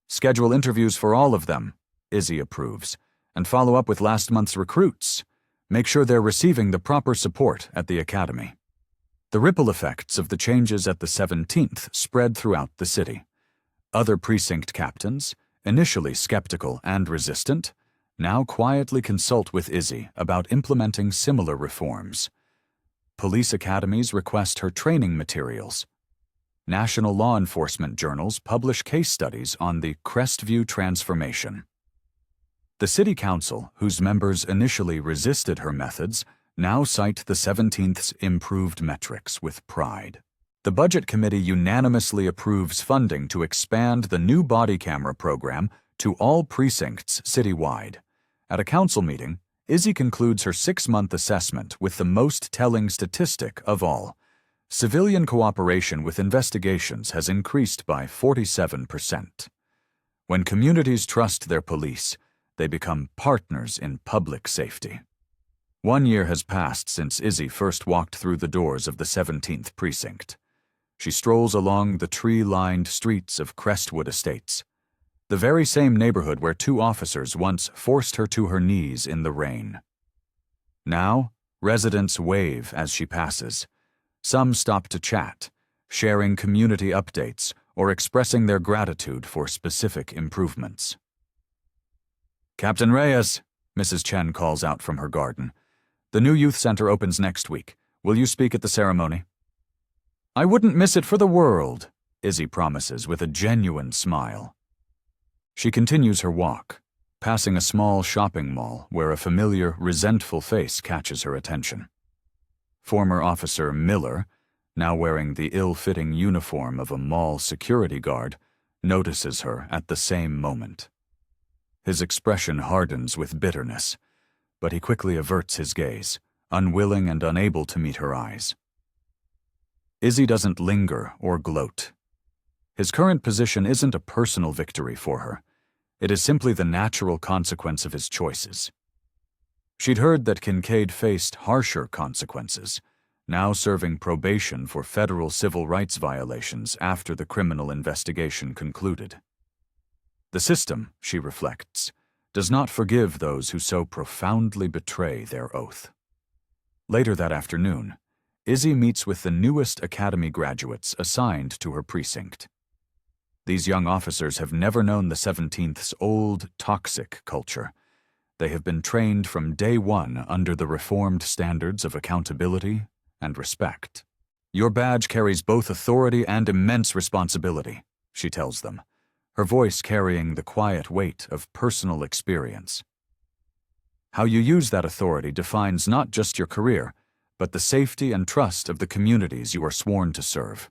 Speaker 1: Schedule interviews for all of them, Izzy approves, and follow up with last month's recruits. Make sure they're receiving the proper support at the academy. The ripple effects of the changes at the 17th spread throughout the city. Other precinct captains, initially skeptical and resistant, now quietly consult with Izzy about implementing similar reforms. Police academies request her training materials. National law enforcement journals publish case studies on the Crestview transformation. The City Council, whose members initially resisted her methods, now cite the 17th's improved metrics with pride. The Budget Committee unanimously approves funding to expand the new body camera program to all precincts citywide. At a council meeting, Izzy concludes her 6-month assessment with the most telling statistic of all. Civilian cooperation with investigations has increased by 47%. When communities trust their police, they become partners in public safety. 1 year has passed since Izzy first walked through the doors of the 17th precinct. She strolls along the tree-lined streets of Crestwood Estates, the very same neighborhood where 2 officers once forced her to her knees in the rain. Now, residents wave as she passes. Some stop to chat, sharing community updates or expressing their gratitude for specific improvements. "Captain Reyes," Mrs. Chen calls out from her garden. "The new youth center opens next week. Will you speak at the ceremony?" "I wouldn't miss it for the world," Izzy promises with a genuine smile. She continues her walk, passing a small shopping mall where a familiar, resentful face catches her attention. Former Officer Miller, now wearing the ill-fitting uniform of a mall security guard, notices her at the same moment. His expression hardens with bitterness, but he quickly averts his gaze, unwilling and unable to meet her eyes. Izzy doesn't linger or gloat. His current position isn't a personal victory for her. It is simply the natural consequence of his choices. She'd heard that Kincaid faced harsher consequences, now serving probation for federal civil rights violations after the criminal investigation concluded. The system, she reflects, does not forgive those who so profoundly betray their oath. Later that afternoon, Izzy meets with the newest academy graduates assigned to her precinct. These young officers have never known the 17th's old, toxic culture. They have been trained from day one under the reformed standards of accountability and respect. "Your badge carries both authority and immense responsibility," she tells them, her voice carrying the quiet weight of personal experience. How you use that authority defines not just your career, but the safety and trust of the communities you are sworn to serve.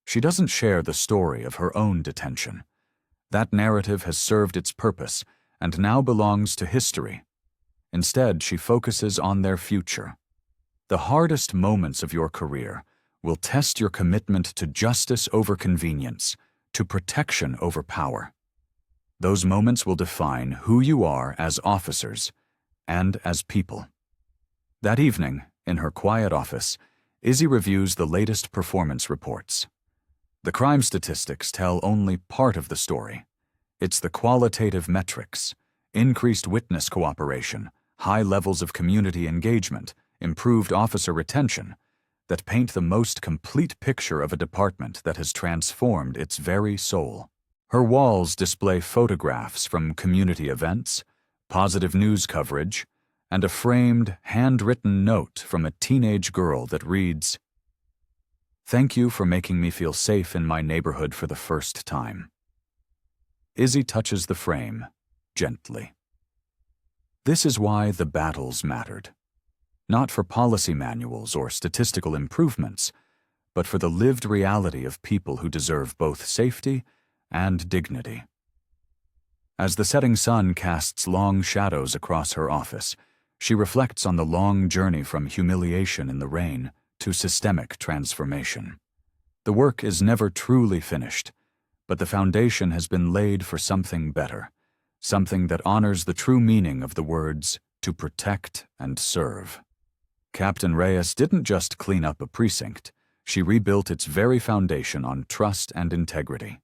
Speaker 1: She doesn't share the story of her own detention. That narrative has served its purpose and now belongs to history. Instead, she focuses on their future. The hardest moments of your career will test your commitment to justice over convenience, to protection over power. Those moments will define who you are as officers and as people. That evening, In her quiet office, Izzy reviews the latest performance reports. The crime statistics tell only part of the story. It's the qualitative metrics, increased witness cooperation, high levels of community engagement, improved officer retention, that paint the most complete picture of a department that has transformed its very soul. Her walls display photographs from community events, positive news coverage, and a framed, handwritten note from a teenage girl that reads, "Thank you for making me feel safe in my neighborhood for the first time." Izzy touches the frame, gently. This is why the battles mattered. Not for policy manuals or statistical improvements, but for the lived reality of people who deserve both safety and dignity. As the setting sun casts long shadows across her office, she reflects on the long journey from humiliation in the rain to systemic transformation. The work is never truly finished, but the foundation has been laid for something better, something that honors the true meaning of the words to protect and serve. Captain Reyes didn't just clean up a precinct, she rebuilt its very foundation on trust and integrity.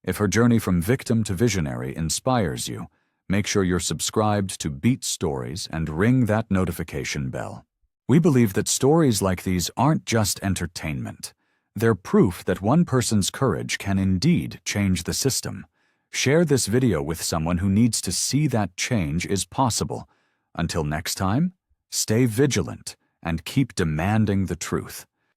Speaker 1: If her journey from victim to visionary inspires you, make sure you're subscribed to Beat Stories and ring that notification bell. We believe that stories like these aren't just entertainment. They're proof that one person's courage can indeed change the system. Share this video with someone who needs to see that change is possible. Until next time, stay vigilant and keep demanding the truth.